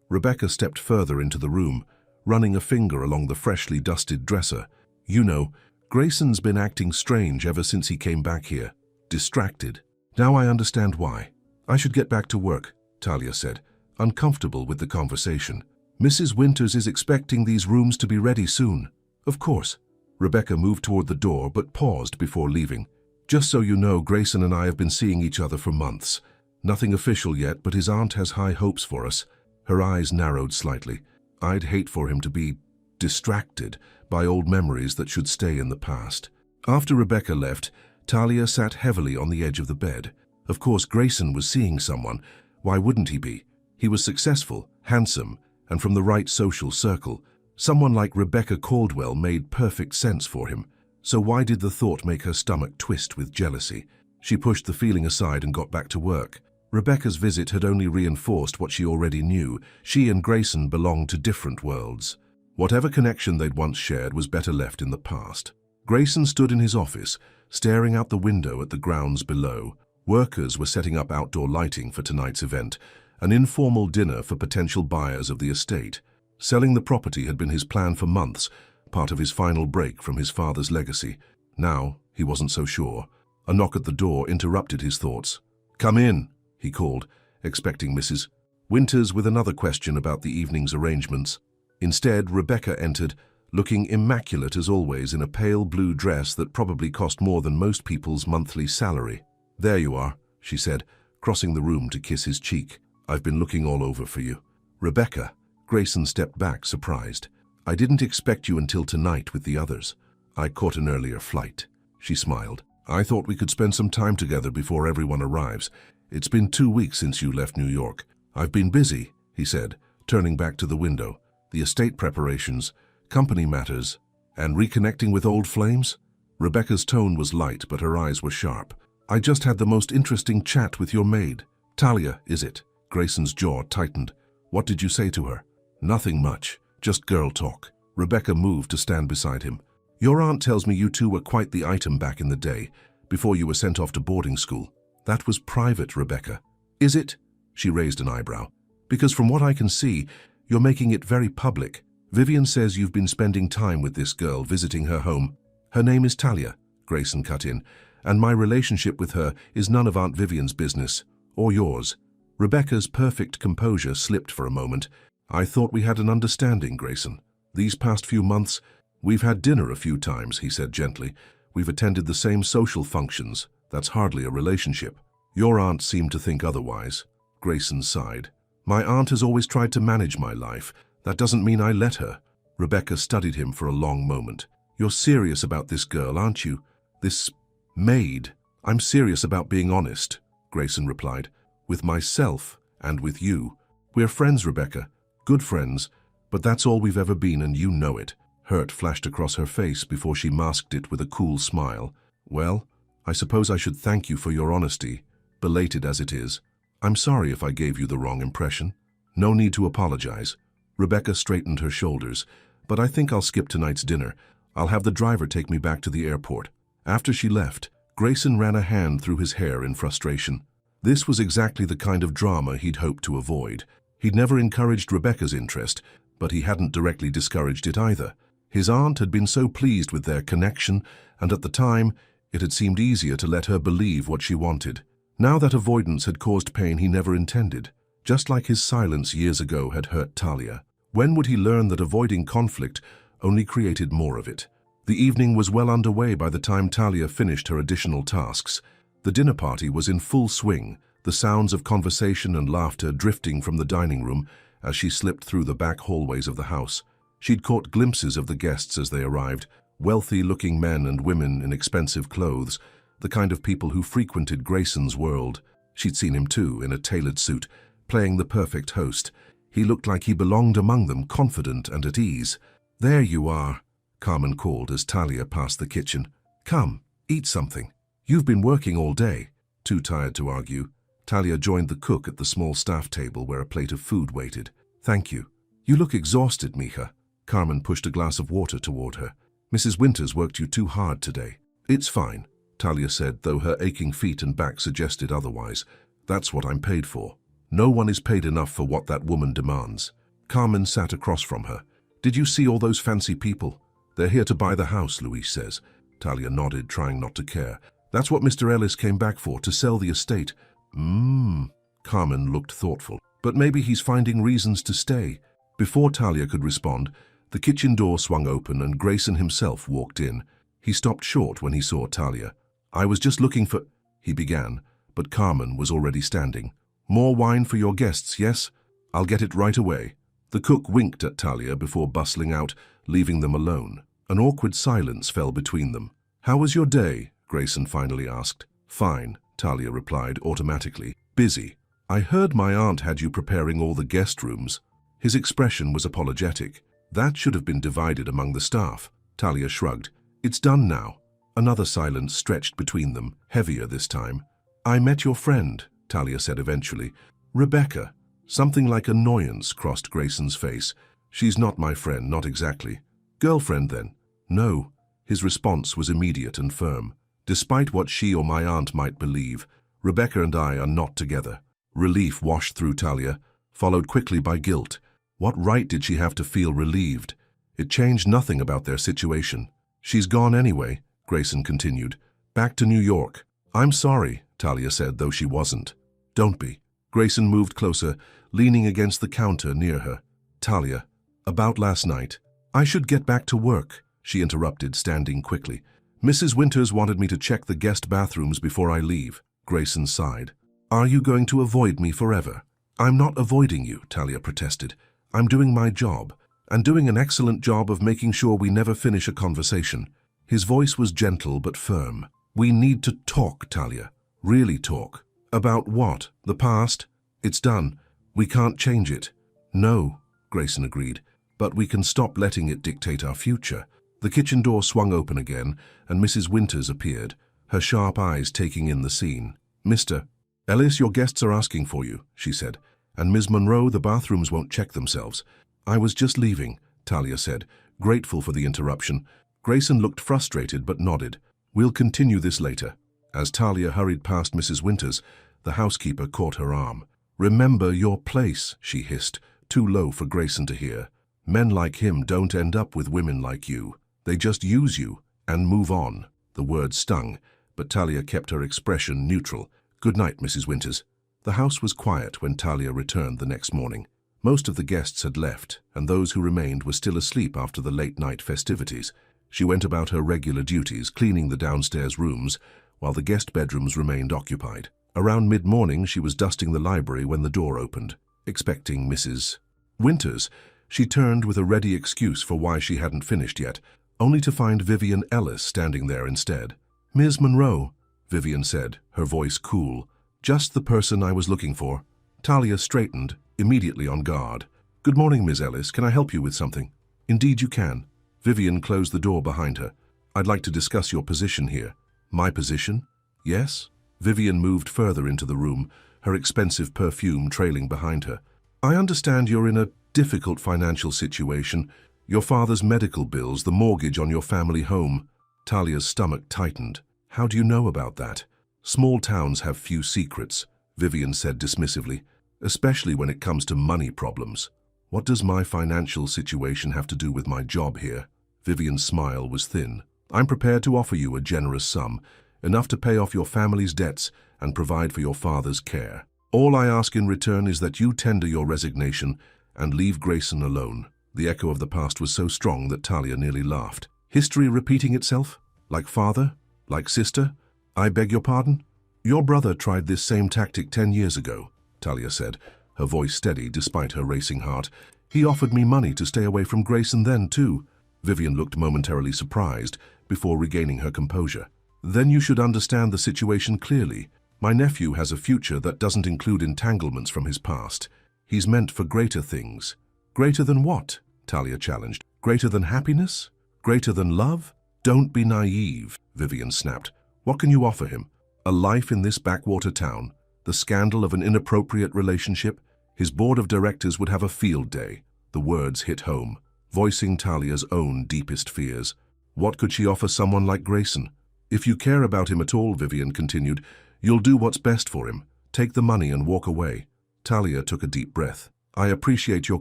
Rebecca stepped further into the room, running a finger along the freshly dusted dresser. "You know, Grayson's been acting strange ever since he came back here. Distracted. Now I understand why." "I should get back to work," Talia said, uncomfortable with the conversation. "Mrs. Winters is expecting these rooms to be ready soon." "Of course." Rebecca moved toward the door but paused before leaving. "Just so you know, Grayson and I have been seeing each other for months. Nothing official yet, but his aunt has high hopes for us." Her eyes narrowed slightly. "I'd hate for him to be distracted by old memories that should stay in the past." After Rebecca left, Talia sat heavily on the edge of the bed. Of course, Grayson was seeing someone. Why wouldn't he be? He was successful, handsome, and from the right social circle. Someone like Rebecca Caldwell made perfect sense for him. So why did the thought make her stomach twist with jealousy? She pushed the feeling aside and got back to work. Rebecca's visit had only reinforced what she already knew. She and Grayson belonged to different worlds. Whatever connection they'd once shared was better left in the past. Grayson stood in his office, staring out the window at the grounds below. Workers were setting up outdoor lighting for tonight's event, an informal dinner for potential buyers of the estate. Selling the property had been his plan for months, part of his final break from his father's legacy. Now, he wasn't so sure. A knock at the door interrupted his thoughts. "Come in," he called, expecting Mrs. Winters with another question about the evening's arrangements. Instead, Rebecca entered, looking immaculate as always in a pale blue dress that probably cost more than most people's monthly salary. "There you are," she said, crossing the room to kiss his cheek. "I've been looking all over for you." "Rebecca," Grayson stepped back, surprised. "I didn't expect you until tonight with the others. I caught an earlier flight." She smiled. "I thought we could spend some time together before everyone arrives. It's been 2 weeks since you left New York." "I've been busy," he said, turning back to the window. "The estate preparations, company matters, and reconnecting with old flames?" Rebecca's tone was light, but her eyes were sharp. "I just had the most interesting chat with your maid." "Talia, is it?" Grayson's jaw tightened. "What did you say to her?" "Nothing much, just girl talk." Rebecca moved to stand beside him. "Your aunt tells me you two were quite the item back in the day, before you were sent off to boarding school." "That was private, Rebecca." "Is it?" She raised an eyebrow. "Because from what I can see, you're making it very public. Vivian says you've been spending time with this girl, visiting her home." "Her name is Talia," Grayson cut in, "and my relationship with her is none of Aunt Vivian's business, or yours." Rebecca's perfect composure slipped for a moment. "I thought we had an understanding, Grayson. These past few months, we've had dinner a few times," he said gently. "We've attended the same social functions. That's hardly a relationship." "Your aunt seemed to think otherwise." Grayson sighed. "My aunt has always tried to manage my life. That doesn't mean I let her." Rebecca studied him for a long moment. "You're serious about this girl, aren't you? This maid?" "I'm serious about being honest," Grayson replied. "With myself and with you. We're friends, Rebecca. Good friends, but that's all we've ever been, and you know it." Hurt flashed across her face before she masked it with a cool smile. "Well, I suppose I should thank you for your honesty, belated as it is. I'm sorry if I gave you the wrong impression." "No need to apologize." Rebecca straightened her shoulders. "But I think I'll skip tonight's dinner. I'll have the driver take me back to the airport." After she left, Grayson ran a hand through his hair in frustration. This was exactly the kind of drama he'd hoped to avoid. He'd never encouraged Rebecca's interest, but he hadn't directly discouraged it either. His aunt had been so pleased with their connection, and at the time, it had seemed easier to let her believe what she wanted. Now that avoidance had caused pain he never intended, just like his silence years ago had hurt Talia. When would he learn that avoiding conflict only created more of it? The evening was well underway by the time Talia finished her additional tasks. The dinner party was in full swing, the sounds of conversation and laughter drifting from the dining room as she slipped through the back hallways of the house. She'd caught glimpses of the guests as they arrived, wealthy-looking men and women in expensive clothes, the kind of people who frequented Grayson's world. She'd seen him too, in a tailored suit, playing the perfect host. He looked like he belonged among them, confident and at ease. "There you are," Carmen called as Talia passed the kitchen. "Come, eat something. You've been working all day." Too tired to argue, Talia joined the cook at the small staff table where a plate of food waited. "Thank you. You look exhausted, mija." Carmen pushed a glass of water toward her. "Mrs. Winters worked you too hard today." "It's fine," Talia said, though her aching feet and back suggested otherwise. "That's what I'm paid for." "No one is paid enough for what that woman demands." Carmen sat across from her. "Did you see all those fancy people? They're here to buy the house, Luis says." Talia nodded, trying not to care. "That's what Mr. Ellis came back for, to sell the estate." Carmen looked thoughtful. "But maybe he's finding reasons to stay." Before Talia could respond, the kitchen door swung open and Grayson himself walked in. He stopped short when he saw Talia. "I was just looking for—" he began, but Carmen was already standing. "More wine for your guests, yes? I'll get it right away." The cook winked at Talia before bustling out, leaving them alone. An awkward silence fell between them. "How was your day?" Grayson finally asked. "Fine," Talia replied automatically. "Busy. I heard my aunt had you preparing all the guest rooms." His expression was apologetic. "That should have been divided among the staff." Talia shrugged. "It's done now." Another silence stretched between them, heavier this time. "I met your friend," Talia said eventually. "Rebecca." Something like annoyance crossed Grayson's face. "She's not my friend, not exactly." "Girlfriend, then?" "No." His response was immediate and firm. "Despite what she or my aunt might believe, Rebecca and I are not together." Relief washed through Talia, followed quickly by guilt. What right did she have to feel relieved? It changed nothing about their situation. "She's gone anyway," Grayson continued. "Back to New York." "I'm sorry," Talia said, though she wasn't. "Don't be." Grayson moved closer, leaning against the counter near her. "Talia, about last night." "I should get back to work," she interrupted, standing quickly. "Mrs. Winters wanted me to check the guest bathrooms before I leave." Grayson sighed. "Are you going to avoid me forever?" "I'm not avoiding you," Talia protested. "I'm doing my job, and doing an excellent job of making sure we never finish a conversation." His voice was gentle but firm. "We need to talk, Talia. Really talk." "About what? The past?" "It's done. We can't change it." "No," Grayson agreed, "but we can stop letting it dictate our future." The kitchen door swung open again, and Mrs. Winters appeared, her sharp eyes taking in the scene. "Mr. Ellis, your guests are asking for you," she said. "And Ms. Monroe, the bathrooms won't check themselves." "I was just leaving," Talia said, grateful for the interruption. Grayson looked frustrated but nodded. "We'll continue this later." As Talia hurried past Mrs. Winters, the housekeeper caught her arm. "Remember your place," she hissed, too low for Grayson to hear. "Men like him don't end up with women like you. They just use you and move on." The word stung, but Talia kept her expression neutral. "Good night, Mrs. Winters." The house was quiet when Talia returned the next morning. Most of the guests had left, and those who remained were still asleep after the late-night festivities. She went about her regular duties, cleaning the downstairs rooms, while the guest bedrooms remained occupied. Around mid-morning, she was dusting the library when the door opened. Expecting Mrs. Winters, she turned with a ready excuse for why she hadn't finished yet, only to find Vivian Ellis standing there instead. "Ms. Monroe," Vivian said, her voice cool. "Just the person I was looking for." Talia straightened, immediately on guard. "Good morning, Ms. Ellis. Can I help you with something?" "Indeed you can." Vivian closed the door behind her. "I'd like to discuss your position here." "My position?" "Yes." Vivian moved further into the room, her expensive perfume trailing behind her. "I understand you're in a difficult financial situation. Your father's medical bills, the mortgage on your family home." Talia's stomach tightened. "How do you know about that?" "Small towns have few secrets," Vivian said dismissively, "especially when it comes to money problems." "What does my financial situation have to do with my job here?" Vivian's smile was thin. "I'm prepared to offer you a generous sum, enough to pay off your family's debts and provide for your father's care. All I ask in return is that you tender your resignation and leave Grayson alone. The echo of the past was so strong that Talia nearly laughed. History repeating itself? Like father? Like sister? I beg your pardon? Your brother tried this same tactic 10 years ago, Talia said, her voice steady despite her racing heart. He offered me money to stay away from Grayson then, too. Vivian looked momentarily surprised before regaining her composure. Then you should understand the situation clearly. My nephew has a future that doesn't include entanglements from his past. He's meant for greater things. Greater than what? Talia challenged. Greater than happiness? Greater than love? Don't be naive, Vivian snapped. What can you offer him? A life in this backwater town? The scandal of an inappropriate relationship? His board of directors would have a field day. The words hit home, voicing Talia's own deepest fears. What could she offer someone like Grayson? If you care about him at all, Vivian continued, you'll do what's best for him. Take the money and walk away. Talia took a deep breath. I appreciate your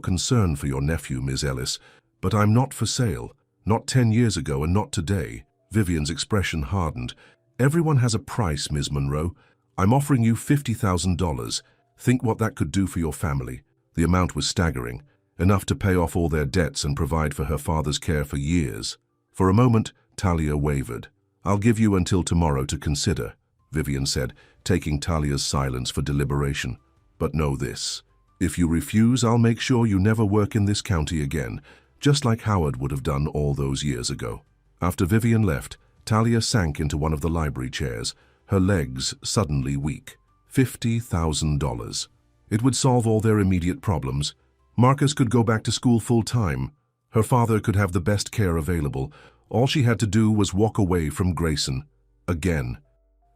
concern for your nephew, Ms. Ellis, but I'm not for sale. Not 10 years ago and not today. Vivian's expression hardened. Everyone has a price, Ms. Monroe. I'm offering you $50,000. Think what that could do for your family. The amount was staggering, enough to pay off all their debts and provide for her father's care for years. For a moment, Talia wavered. I'll give you until tomorrow to consider, Vivian said, taking Talia's silence for deliberation. But know this. If you refuse, I'll make sure you never work in this county again, just like Howard would have done all those years ago. After Vivian left, Talia sank into one of the library chairs, her legs suddenly weak. $50,000. It would solve all their immediate problems. Marcus could go back to school full-time. Her father could have the best care available. All she had to do was walk away from Grayson. Again.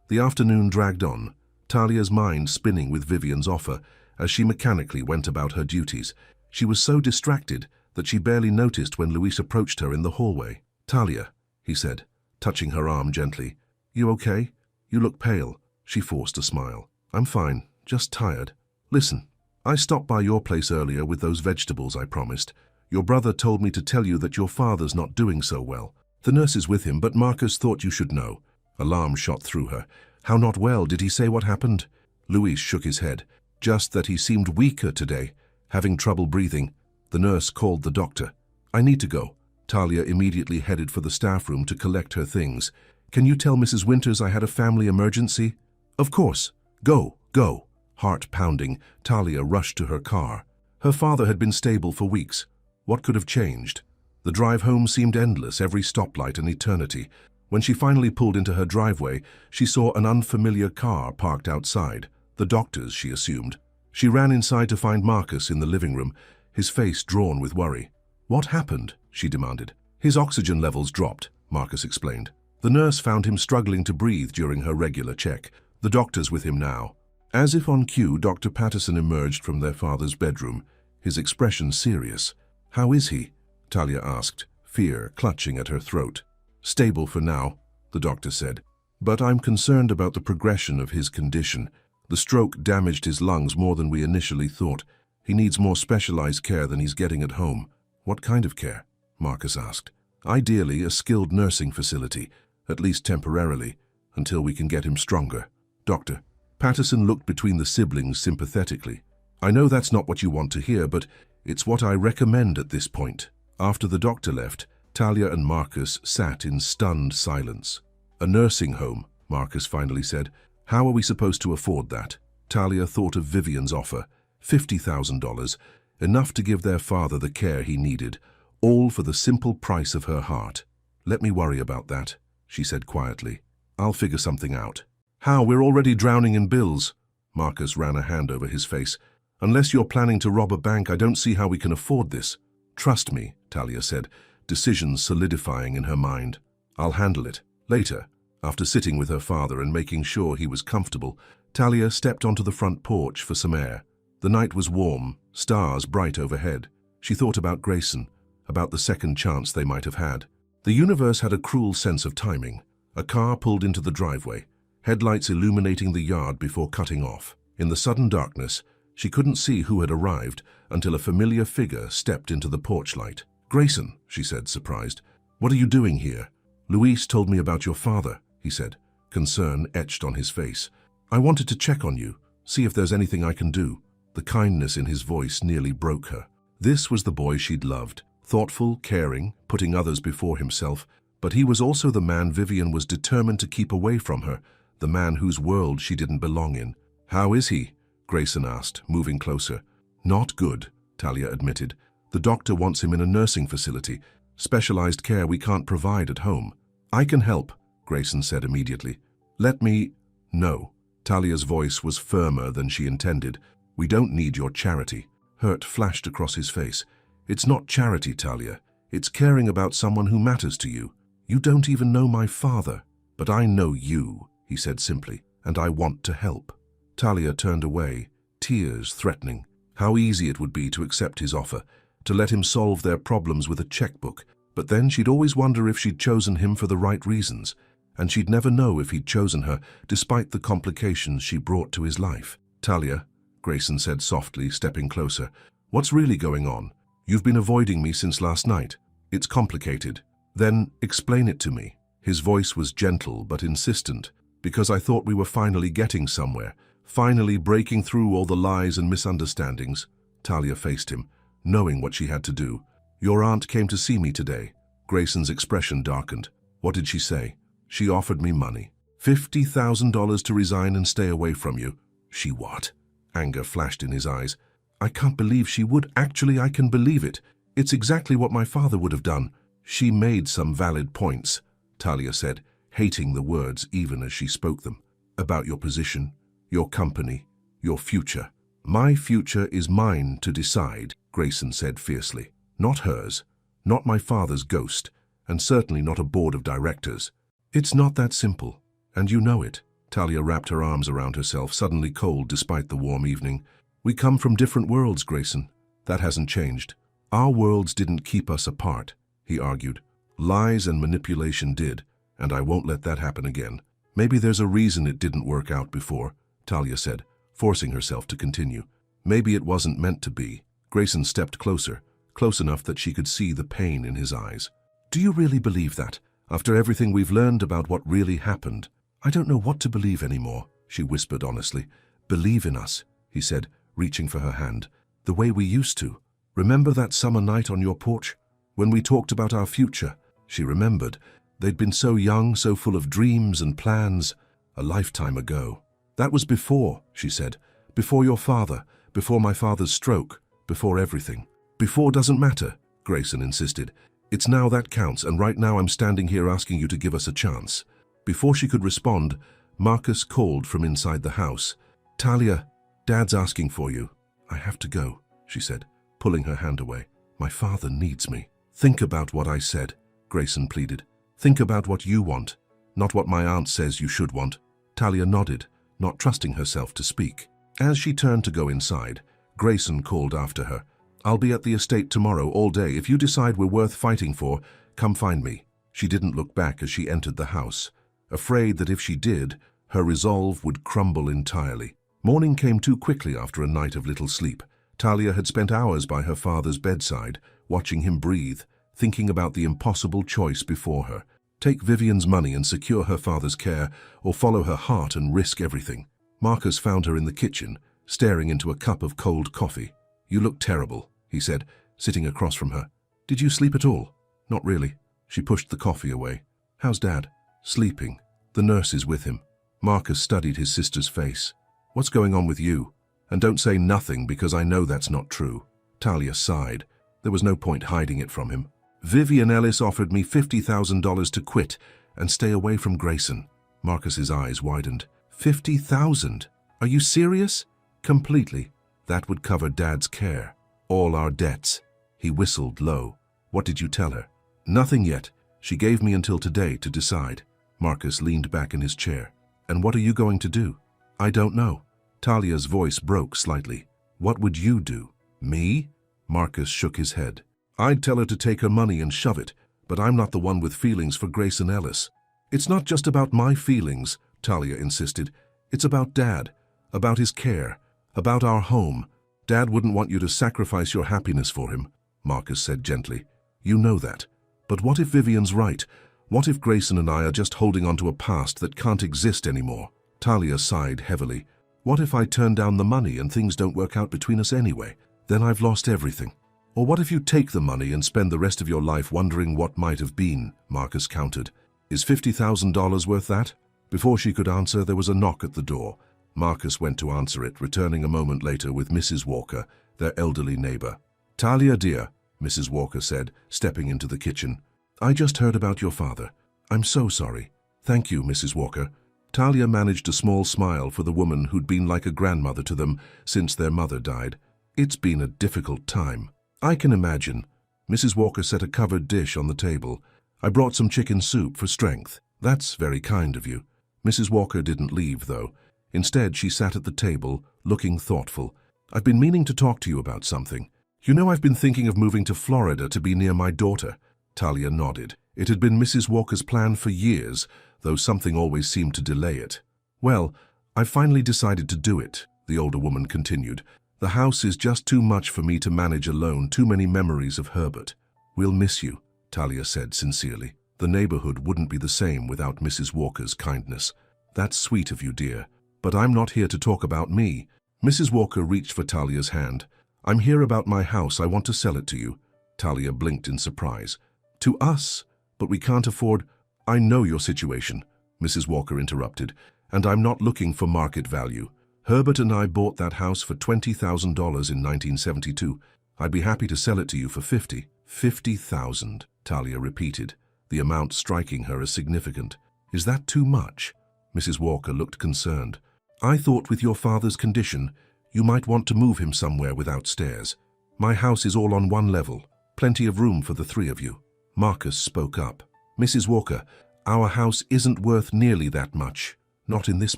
The afternoon dragged on, Talia's mind spinning with Vivian's offer as she mechanically went about her duties. She was so distracted that she barely noticed when Luis approached her in the hallway. Talia, he said, touching her arm gently. You okay? You look pale. She forced a smile. I'm fine, just tired. Listen, I stopped by your place earlier with those vegetables I promised. Your brother told me to tell you that your father's not doing so well. The nurse is with him, but Marcus thought you should know. Alarm shot through her. How not well? Did he say what happened? Luis shook his head. Just that he seemed weaker today, having trouble breathing. The nurse called the doctor. I need to go. Talia immediately headed for the staff room to collect her things. Can you tell Mrs. Winters I had a family emergency? Of course. Go, go. Heart pounding, Talia rushed to her car. Her father had been stable for weeks. What could have changed? The drive home seemed endless, every stoplight an eternity. When she finally pulled into her driveway, she saw an unfamiliar car parked outside. The doctor's, she assumed. She ran inside to find Marcus in the living room, his face drawn with worry. What happened? She demanded. His oxygen levels dropped, Marcus explained. The nurse found him struggling to breathe during her regular check. The doctor's with him now. As if on cue, Dr. Patterson emerged from their father's bedroom, his expression serious. How is he? Talia asked, fear clutching at her throat. Stable for now, the doctor said. But I'm concerned about the progression of his condition. The stroke damaged his lungs more than we initially thought. He needs more specialized care than he's getting at home. What kind of care? Marcus asked. Ideally, a skilled nursing facility, at least temporarily, until we can get him stronger. Doctor. Patterson looked between the siblings sympathetically. I know that's not what you want to hear, but it's what I recommend at this point. After the doctor left, Talia and Marcus sat in stunned silence. A nursing home, Marcus finally said. How are we supposed to afford that? Talia thought of Vivian's offer. $50,000, enough to give their father the care he needed, all for the simple price of her heart. Let me worry about that, she said quietly. I'll figure something out. How? We're already drowning in bills. Marcus ran a hand over his face. Unless you're planning to rob a bank, I don't see how we can afford this. Trust me, Talia said, decisions solidifying in her mind. I'll handle it. Later, after sitting with her father and making sure he was comfortable, Talia stepped onto the front porch for some air. The night was warm, stars bright overhead. She thought about Grayson, about the second chance they might have had. The universe had a cruel sense of timing. A car pulled into the driveway, headlights illuminating the yard before cutting off. In the sudden darkness, she couldn't see who had arrived until a familiar figure stepped into the porch light. Grayson, she said, surprised. What are you doing here? Luis told me about your father, he said, concern etched on his face. I wanted to check on you, see if there's anything I can do. The kindness in his voice nearly broke her. This was the boy she'd loved, thoughtful, caring, putting others before himself, but he was also the man Vivian was determined to keep away from her, the man whose world she didn't belong in. "How is he?" Grayson asked, moving closer. "Not good," Talia admitted. "The doctor wants him in a nursing facility, specialized care we can't provide at home." "I can help," Grayson said immediately. "Let me—" "No." Talia's voice was firmer than she intended. "We don't need your charity." Hurt flashed across his face. "It's not charity, Talia. It's caring about someone who matters to you. You don't even know my father. But I know you," he said simply, "and I want to help." Talia turned away, tears threatening. How easy it would be to accept his offer, to let him solve their problems with a checkbook. But then she'd always wonder if she'd chosen him for the right reasons, and she'd never know if he'd chosen her, despite the complications she brought to his life. "Talia," Grayson said softly, stepping closer, "what's really going on? You've been avoiding me since last night. It's complicated." "Then explain it to me." His voice was gentle but insistent, "because I thought we were finally getting somewhere, finally breaking through all the lies and misunderstandings." Talia faced him, knowing what she had to do. "Your aunt came to see me today." Grayson's expression darkened. "What did she say?" "She offered me money. $50,000 to resign and stay away from you." "She what?" Anger flashed in his eyes. "I can't believe she would. Actually, I can believe it. It's exactly what my father would have done." "She made some valid points," Talia said, hating the words even as she spoke them. "About your position, your company, your future." "My future is mine to decide," Grayson said fiercely. "Not hers, not my father's ghost, and certainly not a board of directors." "It's not that simple, and you know it." Talia wrapped her arms around herself, suddenly cold despite the warm evening. "We come from different worlds, Grayson. That hasn't changed. Our worlds didn't keep us apart," he argued. "Lies and manipulation did, and I won't let that happen again." "Maybe there's a reason it didn't work out before," Talia said, forcing herself to continue. "Maybe it wasn't meant to be." Grayson stepped closer, close enough that she could see the pain in his eyes. "Do you really believe that, after everything we've learned about what really happened?" "I don't know what to believe anymore," she whispered honestly. "Believe in us," he said, reaching for her hand. "The way we used to. Remember that summer night on your porch? When we talked about our future?" She remembered. They'd been so young, so full of dreams and plans. A lifetime ago. "That was before," she said. "Before your father, before my father's stroke, before everything." "Before doesn't matter," Grayson insisted. "It's now that counts, and right now I'm standing here asking you to give us a chance." Before she could respond, Marcus called from inside the house. "Talia, Dad's asking for you." "I have to go," she said, pulling her hand away. "My father needs me." "Think about what I said," Grayson pleaded. "Think about what you want, not what my aunt says you should want." Talia nodded, not trusting herself to speak. As she turned to go inside, Grayson called after her. "I'll be at the estate tomorrow all day. If you decide we're worth fighting for, come find me." She didn't look back as she entered the house, afraid that if she did, her resolve would crumble entirely. Morning came too quickly after a night of little sleep. Talia had spent hours by her father's bedside, watching him breathe, thinking about the impossible choice before her. Take Vivian's money and secure her father's care, or follow her heart and risk everything. Marcus found her in the kitchen, staring into a cup of cold coffee. "You look terrible," he said, sitting across from her. "Did you sleep at all?" "Not really." She pushed the coffee away. "How's Dad?" "Sleeping. The nurse is with him." Marcus studied his sister's face. "What's going on with you? And don't say nothing, because I know that's not true." Talia sighed. There was no point hiding it from him. "Vivian Ellis offered me $50,000 to quit and stay away from Grayson." Marcus's eyes widened. $50,000? Are you serious?" "Completely. That would cover Dad's care. All our debts." He whistled low. "What did you tell her?" "Nothing yet. She gave me until today to decide." Marcus leaned back in his chair. "And what are you going to do?" "I don't know." Talia's voice broke slightly. "What would you do?" "Me?" Marcus shook his head. "I'd tell her to take her money and shove it, but I'm not the one with feelings for Grayson Ellis." "It's not just about my feelings," Talia insisted. "It's about Dad, about his care, about our home." "Dad wouldn't want you to sacrifice your happiness for him," Marcus said gently. "You know that. But what if Vivian's right? What if Grayson and I are just holding on to a past that can't exist anymore?" Talia sighed heavily. "What if I turn down the money and things don't work out between us anyway? Then I've lost everything." Or what if you take the money and spend the rest of your life wondering what might have been? Marcus countered. Is $50,000 worth that? Before she could answer, there was a knock at the door. Marcus went to answer it, returning a moment later with Mrs. Walker, their elderly neighbor. Talia, dear, Mrs. Walker said, stepping into the kitchen. I just heard about your father. I'm so sorry. Thank you, Mrs. Walker. Talia managed a small smile for the woman who'd been like a grandmother to them since their mother died. It's been a difficult time. I can imagine. Mrs. Walker set a covered dish on the table. I brought some chicken soup for strength. That's very kind of you. Mrs. Walker didn't leave, though. Instead, she sat at the table, looking thoughtful. I've been meaning to talk to you about something. You know, I've been thinking of moving to Florida to be near my daughter. Talia nodded. It had been Mrs. Walker's plan for years, though something always seemed to delay it. Well, I've finally decided to do it, the older woman continued. The house is just too much for me to manage alone, too many memories of Herbert. We'll miss you, Talia said sincerely. The neighborhood wouldn't be the same without Mrs. Walker's kindness. That's sweet of you, dear. But I'm not here to talk about me. Mrs. Walker reached for Talia's hand. I'm here about my house. I want to sell it to you. Talia blinked in surprise. To us? But we can't afford... I know your situation, Mrs. Walker interrupted, and I'm not looking for market value. Herbert and I bought that house for $20,000 in 1972. I'd be happy to sell it to you for $50,000. $50,000, Talia repeated, the amount striking her as significant. Is that too much? Mrs. Walker looked concerned. I thought with your father's condition, you might want to move him somewhere without stairs. My house is all on one level, plenty of room for the three of you. Marcus spoke up. Mrs. Walker, our house isn't worth nearly that much. Not in this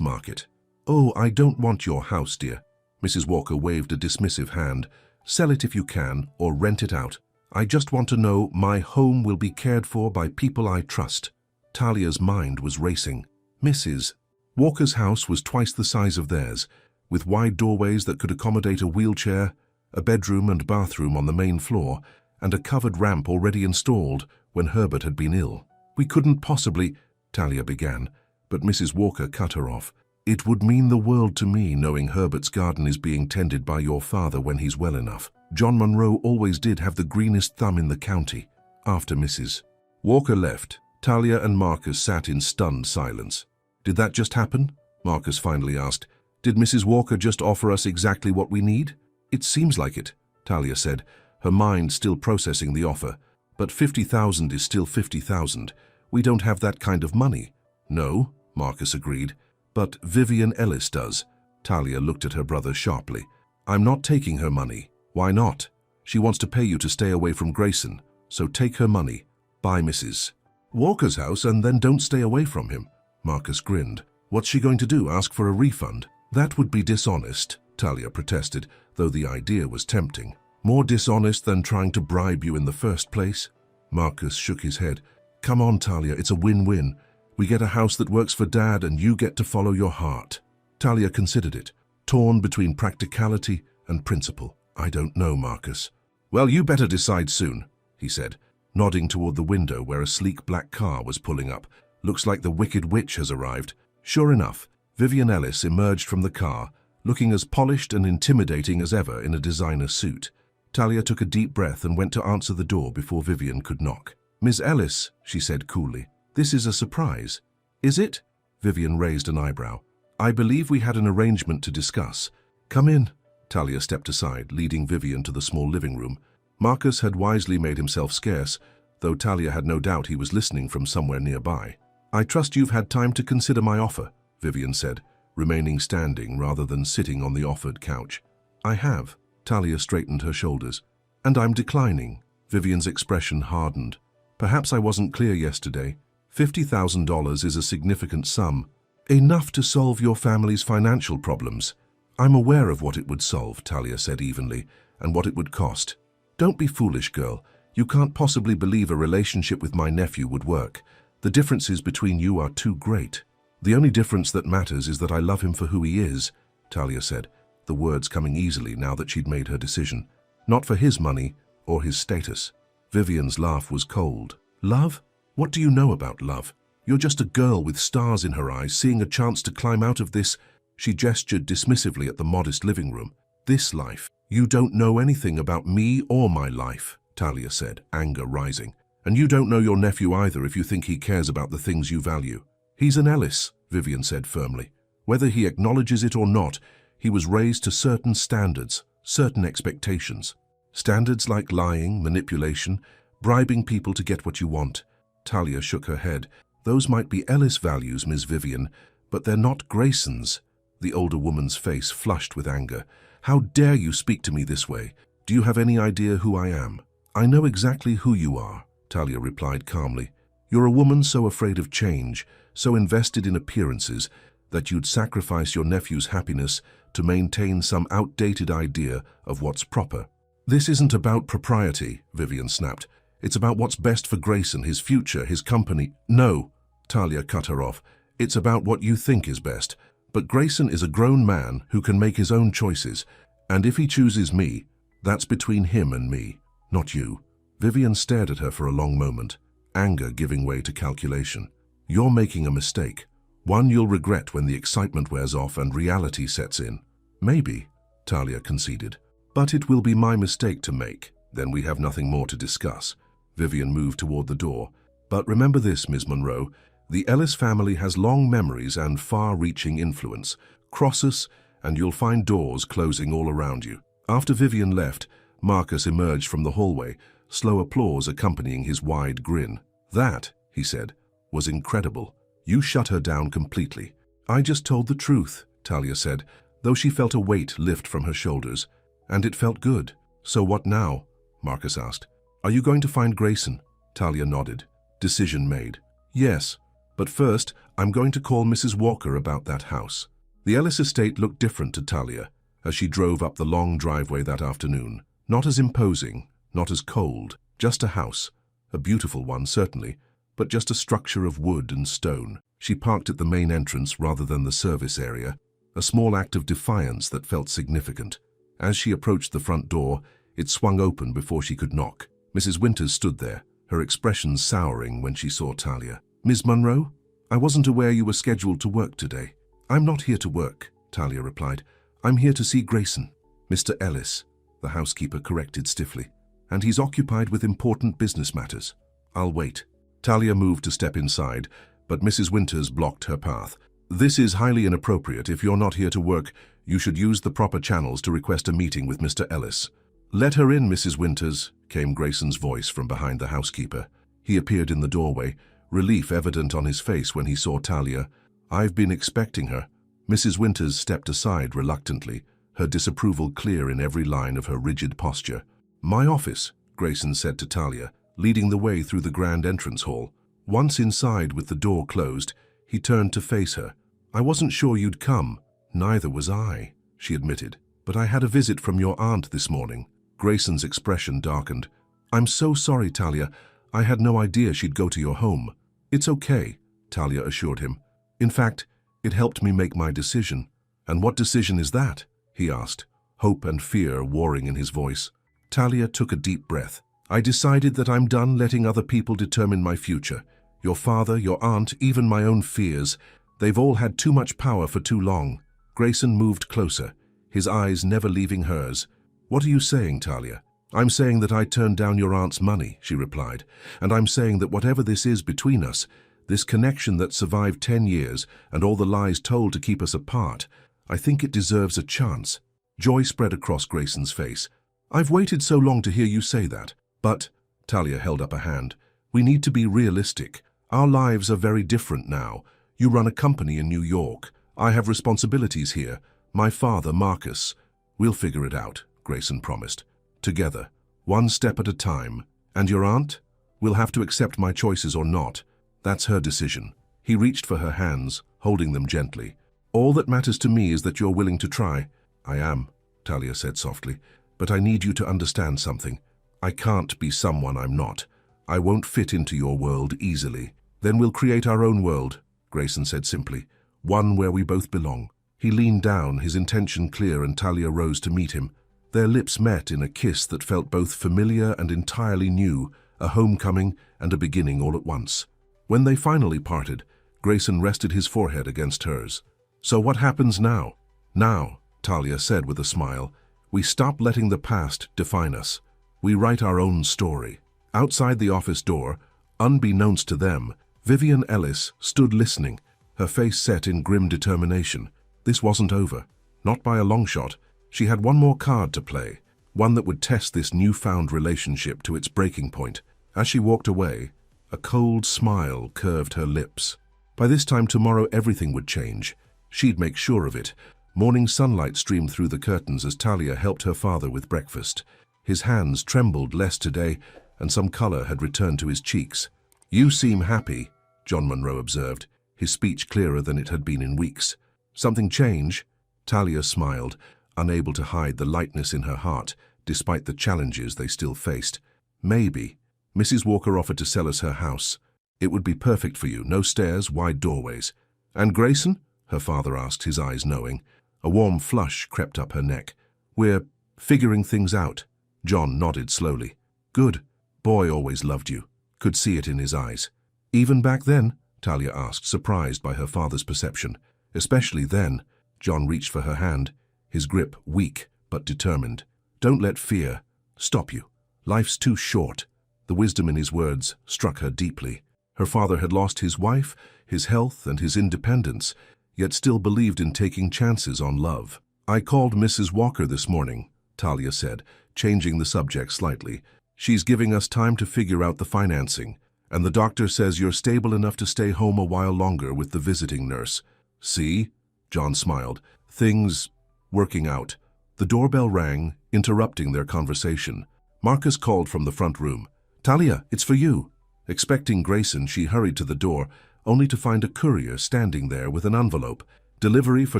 market. Oh, I don't want your house, dear. Mrs. Walker waved a dismissive hand. Sell it if you can, or rent it out. I just want to know my home will be cared for by people I trust. Talia's mind was racing. Mrs. Walker's house was twice the size of theirs, with wide doorways that could accommodate a wheelchair, a bedroom and bathroom on the main floor, and a covered ramp already installed when Herbert had been ill. We couldn't possibly, Talia began, but Mrs. Walker cut her off. It would mean the world to me knowing Herbert's garden is being tended by your father when he's well enough. John Monroe always did have the greenest thumb in the county. After Mrs. Walker left, Talia and Marcus sat in stunned silence. Did that just happen? Marcus finally asked. Did Mrs. Walker just offer us exactly what we need? It seems like it, Talia said, her mind still processing the offer. But $50,000 is still $50,000. We don't have that kind of money. No, Marcus agreed. But Vivian Ellis does. Talia looked at her brother sharply. I'm not taking her money. Why not? She wants to pay you to stay away from Grayson. So take her money. Buy Mrs. Walker's house and then don't stay away from him. Marcus grinned. What's she going to do, ask for a refund? That would be dishonest, Talia protested, though the idea was tempting. More dishonest than trying to bribe you in the first place? Marcus shook his head. Come on, Talia, it's a win-win. We get a house that works for Dad and you get to follow your heart. Talia considered it, torn between practicality and principle. I don't know, Marcus. Well, you better decide soon, he said, nodding toward the window where a sleek black car was pulling up. Looks like the Wicked Witch has arrived. Sure enough, Vivian Ellis emerged from the car, looking as polished and intimidating as ever in a designer suit. Talia took a deep breath and went to answer the door before Vivian could knock. Miss Ellis, she said coolly, this is a surprise. Is it? Vivian raised an eyebrow. I believe we had an arrangement to discuss. Come in. Talia stepped aside, leading Vivian to the small living room. Marcus had wisely made himself scarce, though Talia had no doubt he was listening from somewhere nearby. I trust you've had time to consider my offer, Vivian said, remaining standing rather than sitting on the offered couch. I have. Talia straightened her shoulders. And I'm declining. Vivian's expression hardened. Perhaps I wasn't clear yesterday. $50,000 is a significant sum. Enough to solve your family's financial problems. I'm aware of what it would solve, Talia said evenly, and what it would cost. Don't be foolish, girl. You can't possibly believe a relationship with my nephew would work. The differences between you are too great. The only difference that matters is that I love him for who he is, Talia said, the words coming easily now that she'd made her decision. Not for his money or his status. Vivian's laugh was cold. Love? What do you know about love? You're just a girl with stars in her eyes, seeing a chance to climb out of this. She gestured dismissively at the modest living room. This life. You don't know anything about me or my life, Talia said, anger rising. And you don't know your nephew either if you think he cares about the things you value. He's an Ellis, Vivian said firmly. Whether he acknowledges it or not, he was raised to certain standards, certain expectations. Standards like lying, manipulation, bribing people to get what you want. Talia shook her head. Those might be Ellis values, Miss Vivian, but they're not Grayson's. The older woman's face flushed with anger. How dare you speak to me this way? Do you have any idea who I am? I know exactly who you are, Talia replied calmly. You're a woman so afraid of change, so invested in appearances, that you'd sacrifice your nephew's happiness to maintain some outdated idea of what's proper. This isn't about propriety, Vivian snapped. It's about what's best for Grayson, his future, his company. No, Talia cut her off. It's about what you think is best. But Grayson is a grown man who can make his own choices, and if he chooses me, that's between him and me, not you. Vivian stared at her for a long moment, anger giving way to calculation. You're making a mistake, one you'll regret when the excitement wears off and reality sets in. Maybe, Talia conceded, but it will be my mistake to make. Then we have nothing more to discuss. Vivian moved toward the door. But remember this, Ms. Monroe, the Ellis family has long memories and far-reaching influence. Cross us, and you'll find doors closing all around you. After Vivian left, Marcus emerged from the hallway, slow applause accompanying his wide grin. That, he said, was incredible. You shut her down completely. I just told the truth, Talia said, though she felt a weight lift from her shoulders. And it felt good. So what now? Marcus asked. Are you going to find Grayson? Talia nodded. Decision made. Yes, but first I'm going to call Mrs. Walker about that house. The Ellis estate looked different to Talia as she drove up the long driveway that afternoon. Not as imposing, not as cold, just a house. A beautiful one, certainly, but just a structure of wood and stone. She parked at the main entrance rather than the service area, a small act of defiance that felt significant. As she approached the front door, it swung open before she could knock. Mrs. Winters stood there, her expression souring when she saw Talia. Ms. Monroe, I wasn't aware you were scheduled to work today. I'm not here to work, Talia replied. I'm here to see Grayson. Mr. Ellis, the housekeeper corrected stiffly, and he's occupied with important business matters. I'll wait. Talia moved to step inside, but Mrs. Winters blocked her path. This is highly inappropriate. If you're not here to work, you should use the proper channels to request a meeting with Mr. Ellis. Let her in, Mrs. Winters, came Grayson's voice from behind the housekeeper. He appeared in the doorway, relief evident on his face when he saw Talia. I've been expecting her. Mrs. Winters stepped aside reluctantly, her disapproval clear in every line of her rigid posture. My office, Grayson said to Talia, leading the way through the grand entrance hall. Once inside with the door closed, he turned to face her. I wasn't sure you'd come. Neither was I, she admitted. But I had a visit from your aunt this morning. Grayson's expression darkened. I'm so sorry, Talia. I had no idea she'd go to your home. It's okay, Talia assured him. In fact, it helped me make my decision. And what decision is that? He asked, hope and fear warring in his voice. Talia took a deep breath. I decided that I'm done letting other people determine my future. Your father, your aunt, even my own fears. They've all had too much power for too long. Grayson moved closer, his eyes never leaving hers. What are you saying, Talia? I'm saying that I turned down your aunt's money, she replied. And I'm saying that whatever this is between us, this connection that survived 10 years and all the lies told to keep us apart, I think it deserves a chance. Joy spread across Grayson's face. I've waited so long to hear you say that. But, Talia held up a hand, we need to be realistic. Our lives are very different now. You run a company in New York. I have responsibilities here. My father, Marcus. We'll figure it out, Grayson promised. Together, one step at a time. And your aunt? We'll have to accept my choices or not. That's her decision. He reached for her hands, holding them gently. All that matters to me is that you're willing to try. I am, Talia said softly. But I need you to understand something. I can't be someone I'm not. I won't fit into your world easily. Then we'll create our own world, Grayson said simply. One where we both belong. He leaned down, his intention clear, and Talia rose to meet him. Their lips met in a kiss that felt both familiar and entirely new, a homecoming and a beginning all at once. When they finally parted, Grayson rested his forehead against hers. So what happens now? Now, Talia said with a smile, We stop letting the past define us. We write our own story. Outside the office door, unbeknownst to them, Vivian Ellis stood listening, her face set in grim determination. This wasn't over. Not by a long shot. She had one more card to play, one that would test this newfound relationship to its breaking point. As she walked away, a cold smile curved her lips. By this time tomorrow everything would change. She'd make sure of it. Morning sunlight streamed through the curtains as Talia helped her father with breakfast. His hands trembled less today, and some color had returned to his cheeks. "You seem happy," John Monroe observed, his speech clearer than it had been in weeks. "Something change?" Talia smiled, unable to hide the lightness in her heart, despite the challenges they still faced. "Maybe. Mrs. Walker offered to sell us her house. It would be perfect for you, no stairs, wide doorways." "And Grayson?" her father asked, his eyes knowing. A warm flush crept up her neck. "We're figuring things out." John nodded slowly. "Good. Boy always loved you." Could see it in his eyes. "Even back then?" Talia asked, surprised by her father's perception. "Especially then." John reached for her hand, his grip weak but determined. "Don't let fear stop you. Life's too short." The wisdom in his words struck her deeply. Her father had lost his wife, his health, and his independence, yet still believed in taking chances on love. "I called Mrs. Walker this morning," Talia said, changing the subject slightly. "She's giving us time to figure out the financing, and the doctor says you're stable enough to stay home a while longer with the visiting nurse." "See?" John smiled. "Things working out." The doorbell rang, interrupting their conversation. Marcus called from the front room. "Talia, it's for you." Expecting Grayson, she hurried to the door, only to find a courier standing there with an envelope. "Delivery for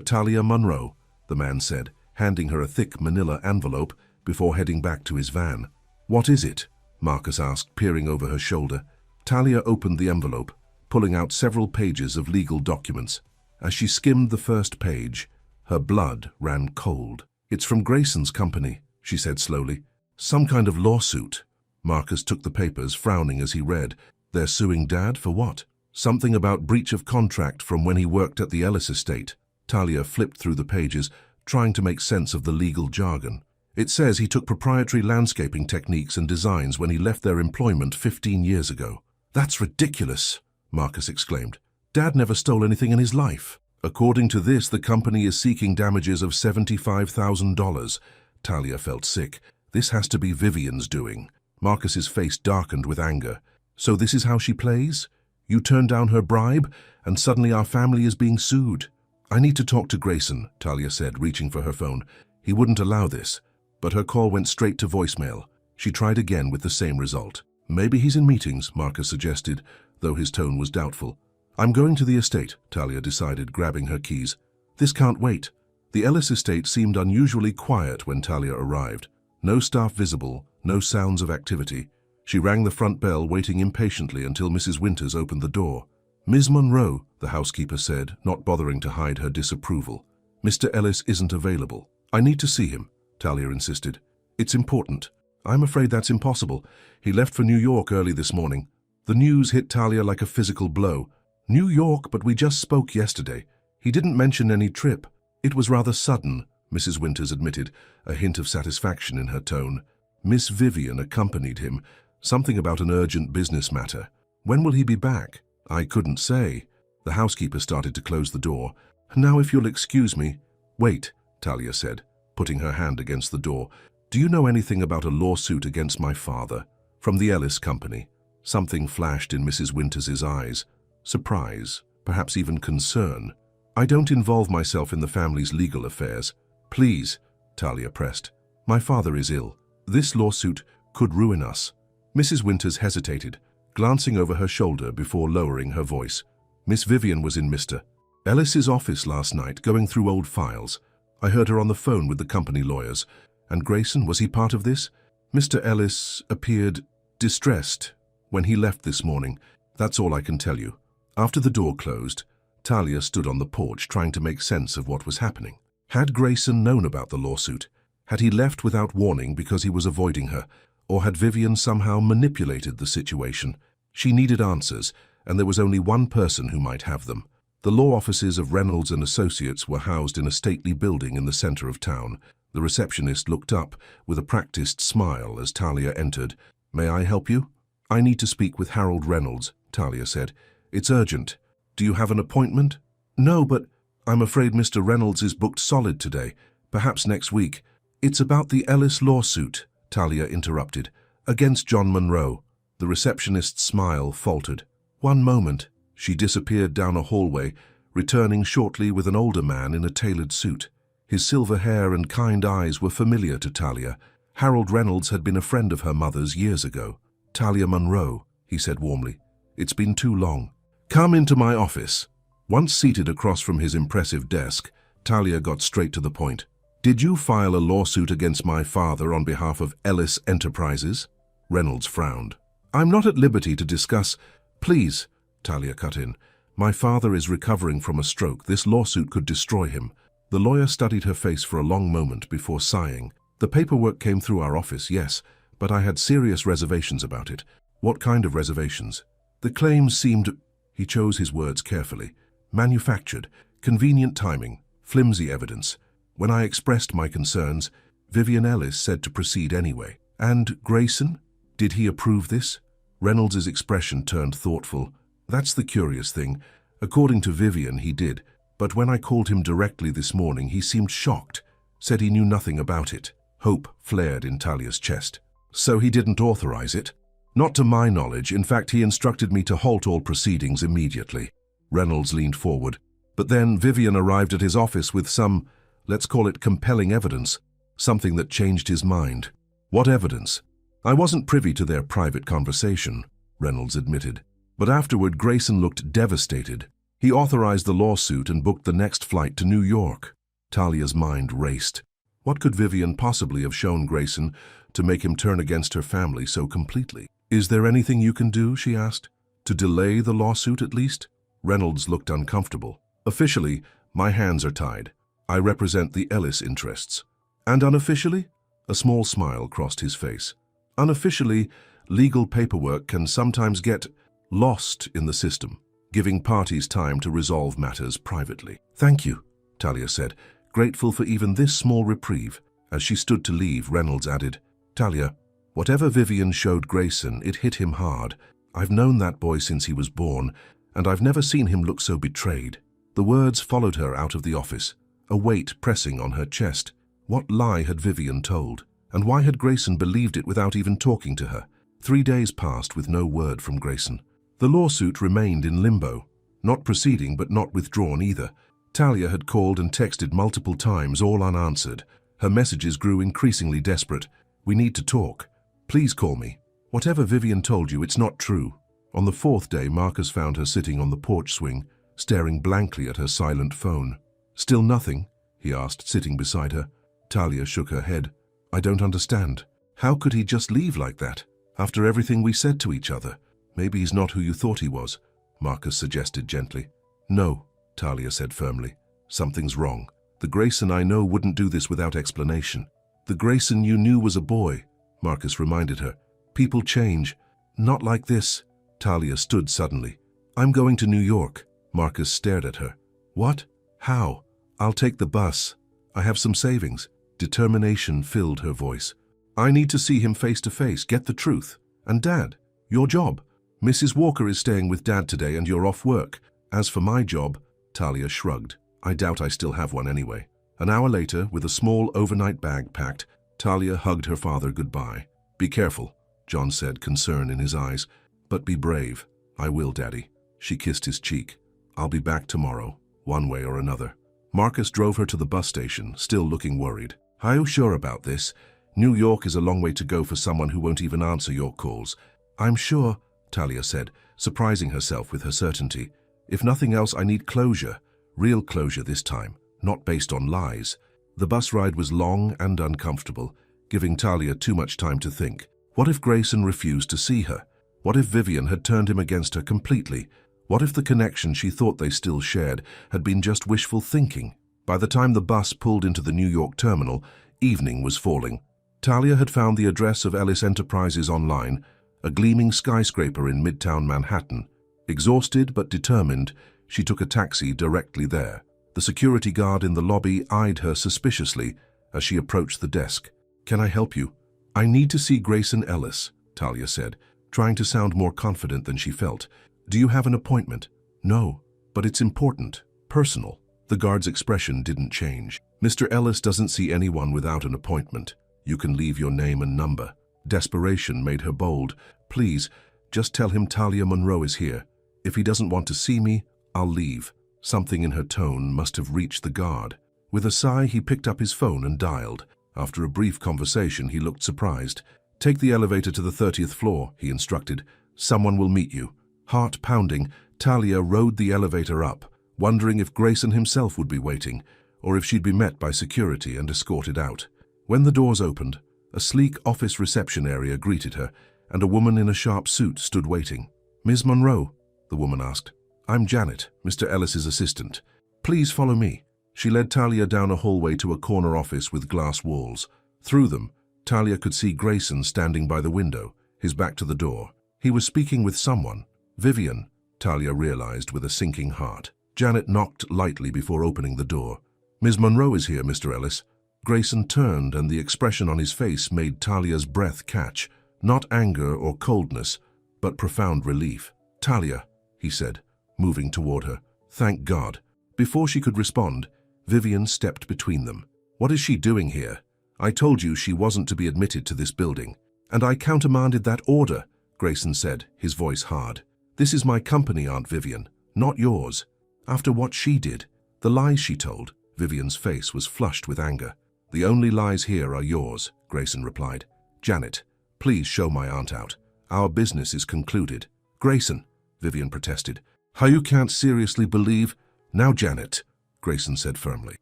Talia Monroe," the man said, handing her a thick manila envelope before heading back to his van. "What is it?" Marcus asked, peering over her shoulder. Talia opened the envelope, pulling out several pages of legal documents. As she skimmed the first page, her blood ran cold. "It's from Grayson's company," she said slowly. "Some kind of lawsuit." Marcus took the papers, frowning as he read. "They're suing Dad for what?" "Something about breach of contract from when he worked at the Ellis estate." Talia flipped through the pages, trying to make sense of the legal jargon. "It says he took proprietary landscaping techniques and designs when he left their employment 15 years ago." "That's ridiculous," Marcus exclaimed. "Dad never stole anything in his life." "According to this, the company is seeking damages of $75,000. Talia felt sick. This has to be Vivian's doing. Marcus's face darkened with anger. "So this is how she plays? You turn down her bribe, and suddenly our family is being sued." "I need to talk to Grayson," Talia said, reaching for her phone. "He wouldn't allow this." But her call went straight to voicemail. She tried again with the same result. "Maybe he's in meetings," Marcus suggested, though his tone was doubtful. "I'm going to the estate," Talia decided, grabbing her keys. "This can't wait." The Ellis estate seemed unusually quiet when Talia arrived. No staff visible, no sounds of activity. She rang the front bell, waiting impatiently until Mrs. Winters opened the door. "Ms. Monroe," the housekeeper said, not bothering to hide her disapproval. "Mr. Ellis isn't available." "I need to see him," Talia insisted. "It's important." "I'm afraid that's impossible. He left for New York early this morning." The news hit Talia like a physical blow. "New York, but we just spoke yesterday. He didn't mention any trip." "It was rather sudden," Mrs. Winters admitted, a hint of satisfaction in her tone. "Miss Vivian accompanied him. Something about an urgent business matter." "When will he be back?" "I couldn't say." The housekeeper started to close the door. "Now, if you'll excuse me." "Wait," Talia said, putting her hand against the door. "Do you know anything about a lawsuit against my father? From the Ellis Company?" Something flashed in Mrs. Winters' eyes. Surprise, perhaps even concern. "I don't involve myself in the family's legal affairs." "Please," Talia pressed. "My father is ill. This lawsuit could ruin us." Mrs. Winters hesitated, glancing over her shoulder before lowering her voice. "Miss Vivian was in Mr. Ellis's office last night, going through old files. I heard her on the phone with the company lawyers. And Grayson, was he part of this?" "Mr. Ellis appeared distressed when he left this morning. That's all I can tell you." After the door closed, Talia stood on the porch trying to make sense of what was happening. Had Grayson known about the lawsuit? Had he left without warning because he was avoiding her? Or had Vivian somehow manipulated the situation? She needed answers, and there was only one person who might have them. The law offices of Reynolds and Associates were housed in a stately building in the center of town. The receptionist looked up with a practiced smile as Talia entered. "May I help you?" "I need to speak with Harold Reynolds," Talia said. "It's urgent. Do you have an appointment?" "No, but I'm afraid Mr. Reynolds is booked solid today. Perhaps next week." "It's about the Ellis lawsuit," Talia interrupted, "against John Monroe." The receptionist's smile faltered. "One moment." She disappeared down a hallway, returning shortly with an older man in a tailored suit. His silver hair and kind eyes were familiar to Talia. Harold Reynolds had been a friend of her mother's years ago. "Talia Monroe," he said warmly. "It's been too long. Come into my office." Once seated across from his impressive desk, Talia got straight to the point. "Did you file a lawsuit against my father on behalf of Ellis Enterprises?" Reynolds frowned. "I'm not at liberty to discuss—" "Please," Talia cut in. "My father is recovering from a stroke. This lawsuit could destroy him." The lawyer studied her face for a long moment before sighing. "The paperwork came through our office, yes, but I had serious reservations about it." "What kind of reservations?" "The claims seemed—" he chose his words carefully. "Manufactured, convenient timing, flimsy evidence. When I expressed my concerns, Vivian Ellis said to proceed anyway." "And Grayson? Did he approve this?" Reynolds's expression turned thoughtful. "That's the curious thing. According to Vivian, he did. But when I called him directly this morning, he seemed shocked, said he knew nothing about it." Hope flared in Talia's chest. "So he didn't authorize it?" "Not to my knowledge. In fact, he instructed me to halt all proceedings immediately." Reynolds leaned forward. "But then Vivian arrived at his office with some, let's call it compelling evidence, something that changed his mind." "What evidence?" "I wasn't privy to their private conversation," Reynolds admitted. "But afterward, Grayson looked devastated. He authorized the lawsuit and booked the next flight to New York." Talia's mind raced. What could Vivian possibly have shown Grayson to make him turn against her family so completely? "Is there anything you can do?" she asked. "To delay the lawsuit at least?" Reynolds looked uncomfortable. "Officially, my hands are tied. I represent the Ellis interests." "And unofficially?" A small smile crossed his face. "Unofficially, legal paperwork can sometimes get lost in the system, giving parties time to resolve matters privately." "Thank you," Talia said, grateful for even this small reprieve. As she stood to leave, Reynolds added, "Talia, whatever Vivian showed Grayson, it hit him hard. I've known that boy since he was born, and I've never seen him look so betrayed." The words followed her out of the office, a weight pressing on her chest. What lie had Vivian told? And why had Grayson believed it without even talking to her? 3 days passed with no word from Grayson. The lawsuit remained in limbo, not proceeding but not withdrawn either. Talia had called and texted multiple times, all unanswered. Her messages grew increasingly desperate. "We need to talk. Please call me. Whatever Vivian told you, it's not true." On the 4th day, Marcus found her sitting on the porch swing, staring blankly at her silent phone. "Still nothing?" he asked, sitting beside her. Talia shook her head. "I don't understand. How could he just leave like that, after everything we said to each other?" "Maybe he's not who you thought he was," Marcus suggested gently. "No," Talia said firmly. "Something's wrong. The Grayson I know wouldn't do this without explanation." "The Grayson you knew was a boy," Marcus reminded her. "People change. Not like this." Talia stood suddenly. "I'm going to New York." Marcus stared at her. "What? How?" "I'll take the bus. I have some savings." Determination filled her voice. "I need to see him face to face, get the truth. And Dad, your job. Mrs. Walker is staying with Dad today and you're off work. As for my job," Talia shrugged. "I doubt I still have one anyway." An hour later, with a small overnight bag packed, Talia hugged her father goodbye. "Be careful," John said, concern in his eyes. "But be brave." "I will, Daddy." She kissed his cheek. "I'll be back tomorrow, one way or another." Marcus drove her to the bus station, still looking worried. "Are you sure about this? New York is a long way to go for someone who won't even answer your calls." "I'm sure," Talia said, surprising herself with her certainty. "If nothing else, I need closure. Real closure this time, not based on lies." The bus ride was long and uncomfortable, giving Talia too much time to think. What if Grayson refused to see her? What if Vivian had turned him against her completely? What if the connection she thought they still shared had been just wishful thinking? By the time the bus pulled into the New York terminal, evening was falling. Talia had found the address of Ellis Enterprises online, a gleaming skyscraper in Midtown Manhattan. Exhausted but determined, she took a taxi directly there. The security guard in the lobby eyed her suspiciously as she approached the desk. "Can I help you?" "I need to see Grayson Ellis," Talia said, trying to sound more confident than she felt. "Do you have an appointment?" "No, but it's important, personal." The guard's expression didn't change. "Mr. Ellis doesn't see anyone without an appointment. You can leave your name and number." Desperation made her bold. "Please, just tell him Talia Monroe is here. If he doesn't want to see me, I'll leave." Something in her tone must have reached the guard. With a sigh, he picked up his phone and dialed. After a brief conversation, he looked surprised. "Take the elevator to the 30th floor, he instructed. "Someone will meet you." Heart pounding, Talia rode the elevator up, wondering if Grayson himself would be waiting, or if she'd be met by security and escorted out. When the doors opened, a sleek office reception area greeted her, and a woman in a sharp suit stood waiting. "Ms. Monroe?" the woman asked. "I'm Janet, Mr. Ellis's assistant. Please follow me." She led Talia down a hallway to a corner office with glass walls. Through them, Talia could see Grayson standing by the window, his back to the door. He was speaking with someone. Vivian, Talia realized with a sinking heart. Janet knocked lightly before opening the door. "Ms. Monroe is here, Mr. Ellis." Grayson turned, and the expression on his face made Talia's breath catch. Not anger or coldness, but profound relief. "Talia," he said, moving toward her. "Thank God." Before she could respond, Vivian stepped between them. "What is she doing here? I told you she wasn't to be admitted to this building." "And I countermanded that order," Grayson said, his voice hard. "This is my company, Aunt Vivian, not yours. After what she did, the lies she told." Vivian's face was flushed with anger. "The only lies here are yours," Grayson replied. "Janet, please show my aunt out. Our business is concluded." "Grayson," Vivian protested. "How you can't seriously believe—" "Now, Janet," Grayson said firmly.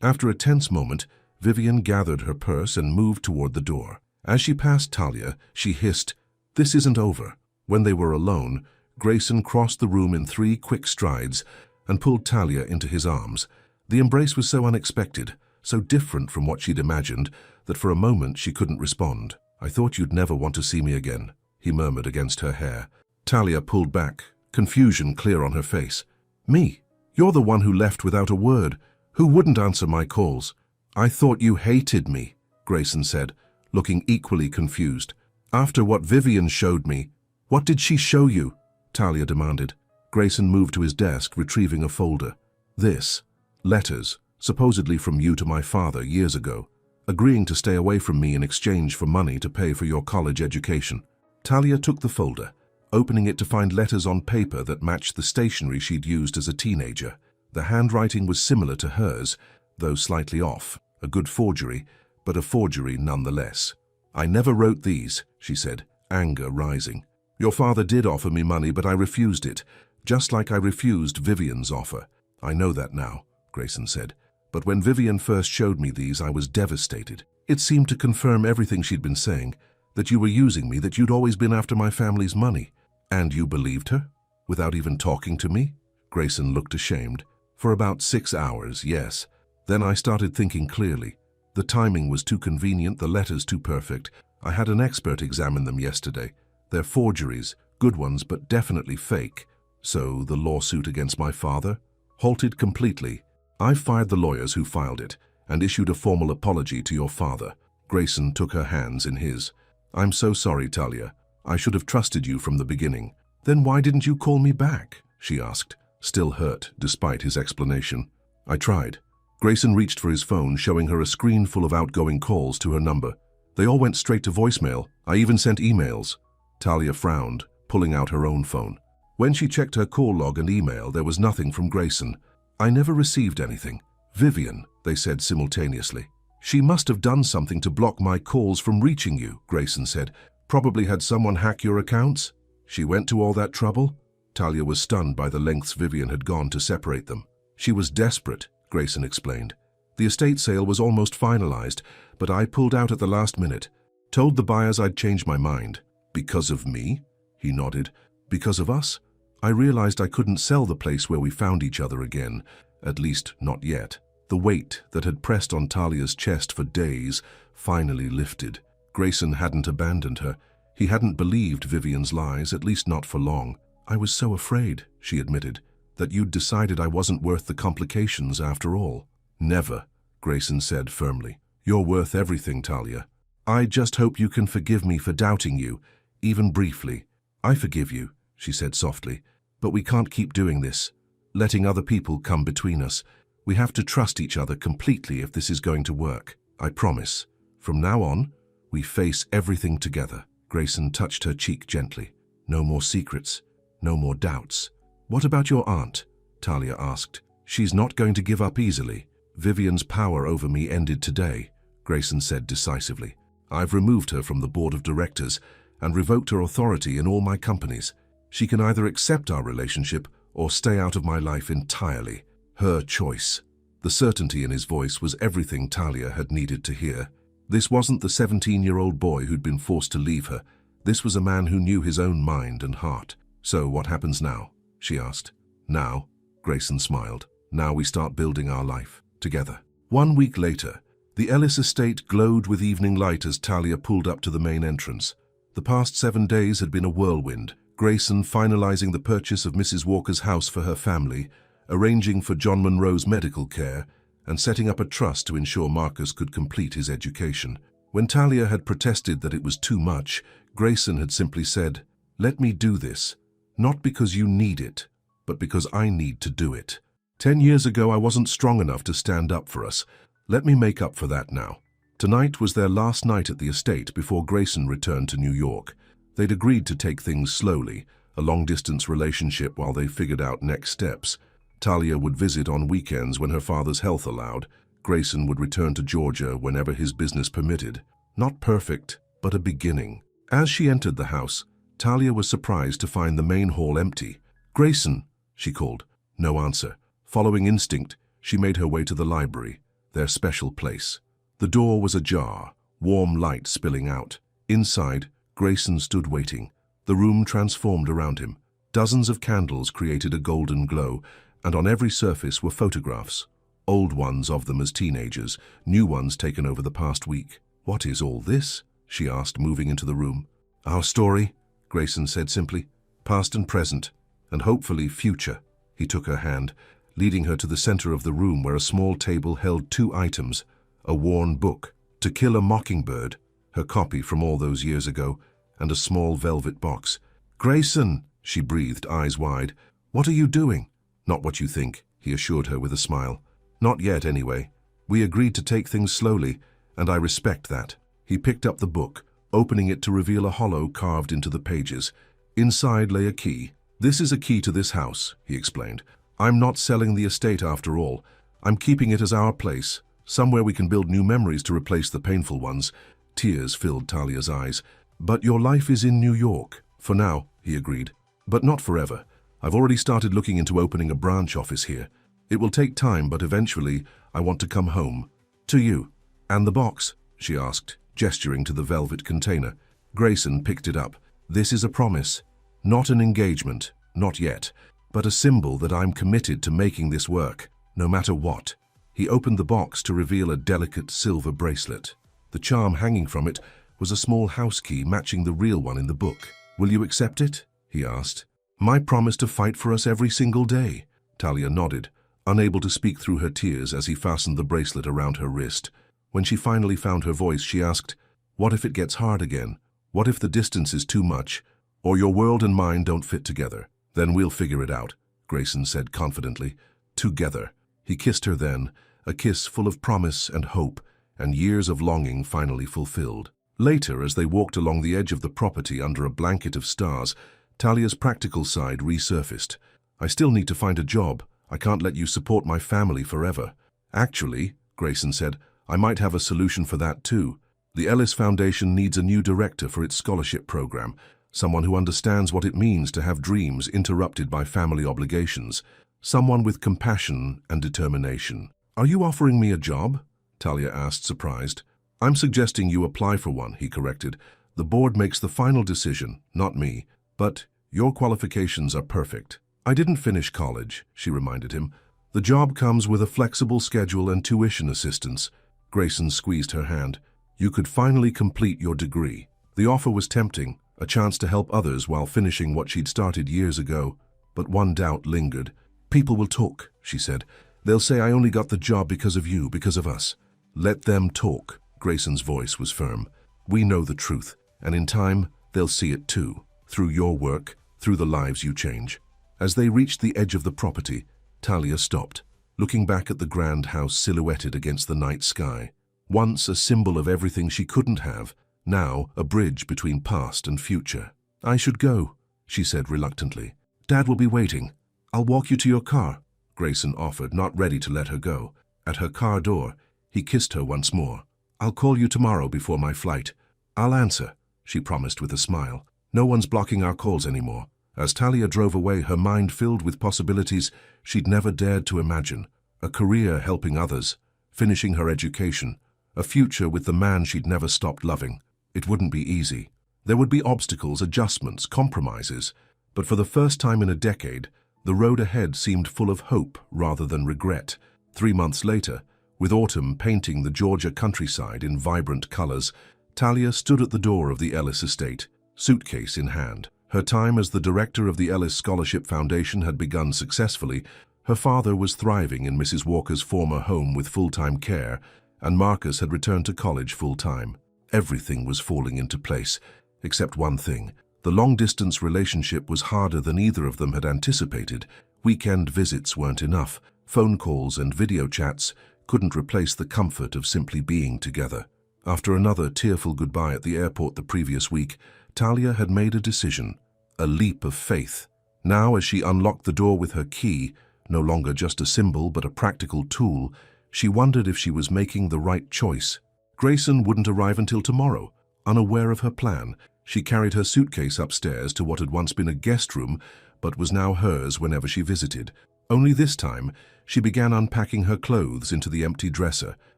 After a tense moment, Vivian gathered her purse and moved toward the door. As she passed Talia, she hissed, "This isn't over." When they were alone, Grayson crossed the room in 3 quick strides and pulled Talia into his arms. The embrace was so unexpected, so different from what she'd imagined, that for a moment she couldn't respond. "I thought you'd never want to see me again," he murmured against her hair. Talia pulled back, confusion clear on her face. "Me? You're the one who left without a word, who wouldn't answer my calls." "I thought you hated me," Grayson said, looking equally confused. "After what Vivian showed me." "What did she show you?" Talia demanded. Grayson moved to his desk, retrieving a folder. "This. Letters, supposedly from you to my father years ago, agreeing to stay away from me in exchange for money to pay for your college education." Talia took the folder, opening it to find letters on paper that matched the stationery she'd used as a teenager. The handwriting was similar to hers, though slightly off. A good forgery, but a forgery nonetheless. "I never wrote these," she said, anger rising. "Your father did offer me money, but I refused it, just like I refused Vivian's offer." "I know that now," Grayson said. "But when Vivian first showed me these, I was devastated. It seemed to confirm everything she'd been saying, that you were using me, that you'd always been after my family's money." "And you believed her? Without even talking to me?" Grayson looked ashamed. "For about 6 hours, yes. Then I started thinking clearly. The timing was too convenient, the letters too perfect. I had an expert examine them yesterday. They're forgeries, good ones, but definitely fake." "So the lawsuit against my father?" "Halted completely. I've fired the lawyers who filed it and issued a formal apology to your father." Grayson took her hands in his. "I'm so sorry, Talia. I should have trusted you from the beginning." "Then why didn't you call me back?" she asked, still hurt despite his explanation. "I tried." Grayson reached for his phone, showing her a screen full of outgoing calls to her number. "They all went straight to voicemail. I even sent emails." Talia frowned, pulling out her own phone. When she checked her call log and email, there was nothing from Grayson. "I never received anything." "Vivian," they said simultaneously. "She must have done something to block my calls from reaching you," Grayson said. "Probably had someone hack your accounts?" "She went to all that trouble?" Talia was stunned by the lengths Vivian had gone to separate them. "She was desperate," Grayson explained. "The estate sale was almost finalized, but I pulled out at the last minute. Told the buyers I'd changed my mind." "Because of me?" He nodded. "Because of us? I realized I couldn't sell the place where we found each other again, at least not yet." The weight that had pressed on Talia's chest for days finally lifted. Grayson hadn't abandoned her. He hadn't believed Vivian's lies, at least not for long. "I was so afraid," she admitted, "that you'd decided I wasn't worth the complications after all." "Never," Grayson said firmly. You're worth everything, Talia. I just hope you can forgive me for doubting you, even briefly. I forgive you, she said softly, but we can't keep doing this, letting other people come between us. We have to trust each other completely if this is going to work. I promise. From now on, we face everything together. Grayson touched her cheek gently. No more secrets, no more doubts. What about your aunt? Talia asked. She's not going to give up easily. Vivian's power over me ended today, Grayson said decisively. I've removed her from the board of directors and revoked her authority in all my companies. She can either accept our relationship or stay out of my life entirely. Her choice. The certainty in his voice was everything Talia had needed to hear. This wasn't the 17-year-old boy who'd been forced to leave her. This was a man who knew his own mind and heart. So what happens now? She asked. Now, Grayson smiled. Now we start building our life together. 1 week later, the Ellis estate glowed with evening light as Talia pulled up to the main entrance. The past 7 days had been a whirlwind. Grayson finalizing the purchase of Mrs. Walker's house for her family, arranging for John Monroe's medical care, and setting up a trust to ensure Marcus could complete his education. When Talia had protested that it was too much, Grayson had simply said, "Let me do this, not because you need it, but because I need to do it. 10 years ago I wasn't strong enough to stand up for us. Let me make up for that now." Tonight was their last night at the estate before Grayson returned to New York. They'd agreed to take things slowly, a long-distance relationship while they figured out next steps. Talia would visit on weekends when her father's health allowed. Grayson would return to Georgia whenever his business permitted. Not perfect, but a beginning. As she entered the house, Talia was surprised to find the main hall empty. "Grayson," she called. No answer. Following instinct, she made her way to the library, their special place. The door was ajar, warm light spilling out. Inside, Grayson stood waiting. The room transformed around him. Dozens of candles created a golden glow, and on every surface were photographs. Old ones of them as teenagers, new ones taken over the past week. "What is all this?" she asked, moving into the room. "Our story," Grayson said simply. "Past and present, and hopefully future." He took her hand, leading her to the center of the room where a small table held 2 items, a worn book, To Kill a Mockingbird, her copy from all those years ago, and a small velvet box. "Grayson," she breathed, eyes wide. "What are you doing?" "Not what you think," he assured her with a smile. "Not yet, anyway. We agreed to take things slowly, and I respect that." He picked up the book, opening it to reveal a hollow carved into the pages. Inside lay a key. "This is a key to this house," he explained. "I'm not selling the estate after all. I'm keeping it as our place, somewhere we can build new memories to replace the painful ones." Tears filled Talia's eyes. "But your life is in New York." "For now," he agreed. "But not forever. I've already started looking into opening a branch office here. It will take time, but eventually I want to come home. To you." "And the box?" she asked, gesturing to the velvet container. Grayson picked it up. "This is a promise. Not an engagement, not yet, but a symbol that I'm committed to making this work, no matter what." He opened the box to reveal a delicate silver bracelet. The charm hanging from it was a small house key matching the real one in the book. "Will you accept it?" he asked. "My promise to fight for us every single day." Talia nodded, unable to speak through her tears as he fastened the bracelet around her wrist. When she finally found her voice, she asked, "What if it gets hard again? What if the distance is too much? Or your world and mine don't fit together? Then we'll figure it out," Grayson said confidently. "Together." He kissed her then, a kiss full of promise and hope, and years of longing finally fulfilled. Later, as they walked along the edge of the property under a blanket of stars, Talia's practical side resurfaced. "I still need to find a job. I can't let you support my family forever." "Actually," Grayson said, "I might have a solution for that too. The Ellis Foundation needs a new director for its scholarship program, someone who understands what it means to have dreams interrupted by family obligations, someone with compassion and determination." "Are you offering me a job?" Talia asked, surprised. "I'm suggesting you apply for one," he corrected. "The board makes the final decision, not me. But your qualifications are perfect." "I didn't finish college," she reminded him. "The job comes with a flexible schedule and tuition assistance." Grayson squeezed her hand. "You could finally complete your degree." The offer was tempting, a chance to help others while finishing what she'd started years ago. But one doubt lingered. "People will talk," she said. "They'll say I only got the job because of you, because of us." Let them talk. Grayson's voice was firm. We know the truth, and in time, they'll see it too. Through your work, through the lives you change. As they reached the edge of the property, Talia stopped, looking back at the grand house silhouetted against the night sky. Once a symbol of everything she couldn't have, now a bridge between past and future. I should go, she said reluctantly. Dad will be waiting. I'll walk you to your car, Grayson offered, not ready to let her go. At her car door, he kissed her once more. I'll call you tomorrow before my flight. I'll answer, she promised with a smile. No one's blocking our calls anymore. As Talia drove away, her mind filled with possibilities she'd never dared to imagine. A career helping others, finishing her education, a future with the man she'd never stopped loving. It wouldn't be easy. There would be obstacles, adjustments, compromises. But for the first time in a decade, the road ahead seemed full of hope rather than regret. 3 months later, with autumn painting the Georgia countryside in vibrant colors, Talia stood at the door of the Ellis estate, suitcase in hand. Her time as the director of the Ellis Scholarship Foundation had begun successfully. Her father was thriving in Mrs. Walker's former home with full-time care, and Marcus had returned to college full-time. Everything was falling into place, except one thing. The long-distance relationship was harder than either of them had anticipated. Weekend visits weren't enough. Phone calls and video chats couldn't replace the comfort of simply being together. After another tearful goodbye at the airport the previous week, Talia had made a decision, a leap of faith. Now, as she unlocked the door with her key, no longer just a symbol but a practical tool, she wondered if she was making the right choice. Grayson wouldn't arrive until tomorrow. Unaware of her plan, she carried her suitcase upstairs to what had once been a guest room but was now hers whenever she visited. Only this time, she began unpacking her clothes into the empty dresser,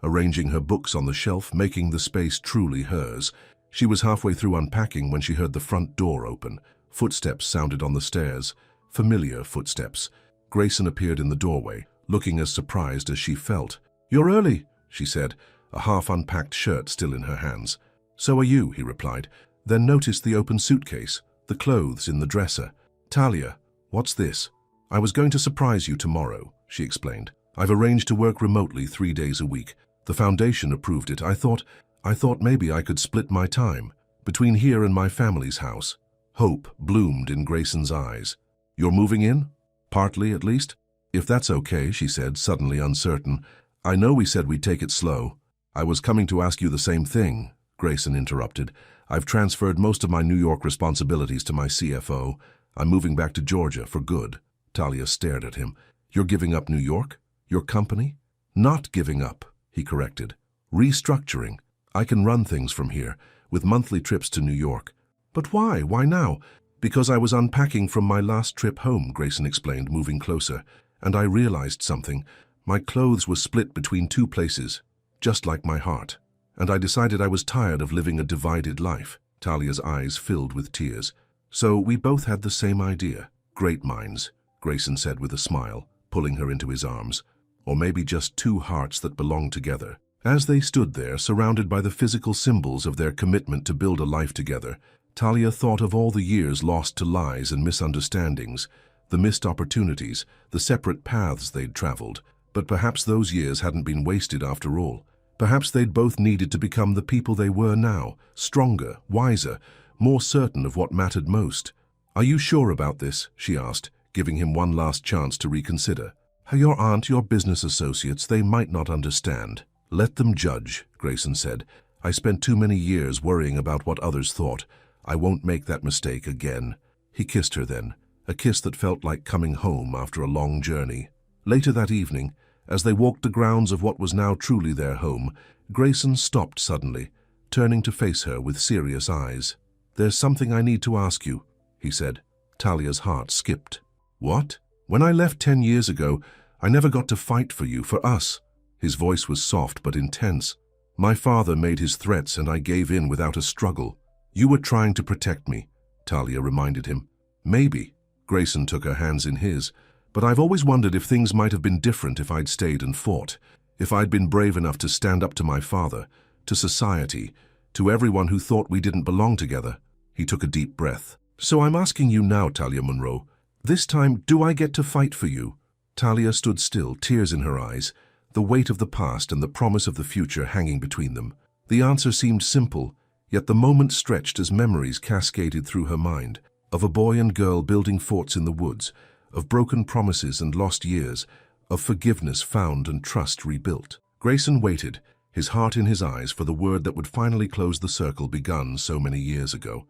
arranging her books on the shelf, making the space truly hers. She was halfway through unpacking when she heard the front door open. Footsteps sounded on the stairs, familiar footsteps. Grayson appeared in the doorway, looking as surprised as she felt. "You're early," she said, a half-unpacked shirt still in her hands. "So are you," he replied, then noticed the open suitcase, the clothes in the dresser. "Talia, what's this?" "I was going to surprise you tomorrow," she explained. "I've arranged to work remotely 3 days a week. The foundation approved it. I thought maybe I could split my time between here and my family's house." Hope bloomed in Grayson's eyes. "You're moving in? Partly, at least?" "If that's okay," she said, suddenly uncertain. "I know we said we'd take it slow." "I was coming to ask you the same thing," Grayson interrupted. "I've transferred most of my New York responsibilities to my CFO. I'm moving back to Georgia for good." Talia stared at him. "You're giving up New York? Your company?" "Not giving up," he corrected. "Restructuring. I can run things from here, with monthly trips to New York." "But why? Why now?" "Because I was unpacking from my last trip home," Grayson explained, moving closer, "and I realized something. My clothes were split between 2 places, just like my heart. And I decided I was tired of living a divided life." Talia's eyes filled with tears. "So we both had the same idea." "Great minds," Grayson said with a smile, pulling her into his arms. "Or maybe just 2 hearts that belong together." As they stood there, surrounded by the physical symbols of their commitment to build a life together, Talia thought of all the years lost to lies and misunderstandings, the missed opportunities, the separate paths they'd traveled. But perhaps those years hadn't been wasted after all. Perhaps they'd both needed to become the people they were now, stronger, wiser, more certain of what mattered most. "Are you sure about this?" she asked, giving him one last chance to reconsider. "Your aunt, your business associates, they might not understand." "Let them judge," Grayson said. "I spent too many years worrying about what others thought. I won't make that mistake again." He kissed her then, a kiss that felt like coming home after a long journey. Later that evening, as they walked the grounds of what was now truly their home, Grayson stopped suddenly, turning to face her with serious eyes. "There's something I need to ask you," he said. Talia's heart skipped. "What?" "When I left 10 years ago, I never got to fight for you, for us." His voice was soft but intense. "My father made his threats and I gave in without a struggle." "You were trying to protect me," Talia reminded him. "Maybe." Grayson took her hands in his. "But I've always wondered if things might have been different if I'd stayed and fought. If I'd been brave enough to stand up to my father, to society, to everyone who thought we didn't belong together." He took a deep breath. "So I'm asking you now, Talia Monroe. This time, do I get to fight for you?" Talia stood still, tears in her eyes. the weight of the past and the promise of the future hanging between them. The answer seemed simple, yet the moment stretched as memories cascaded through her mind, of a boy and girl building forts in the woods, of broken promises and lost years, of forgiveness found and trust rebuilt. Grayson waited, his heart in his eyes, for the word that would finally close the circle begun so many years ago.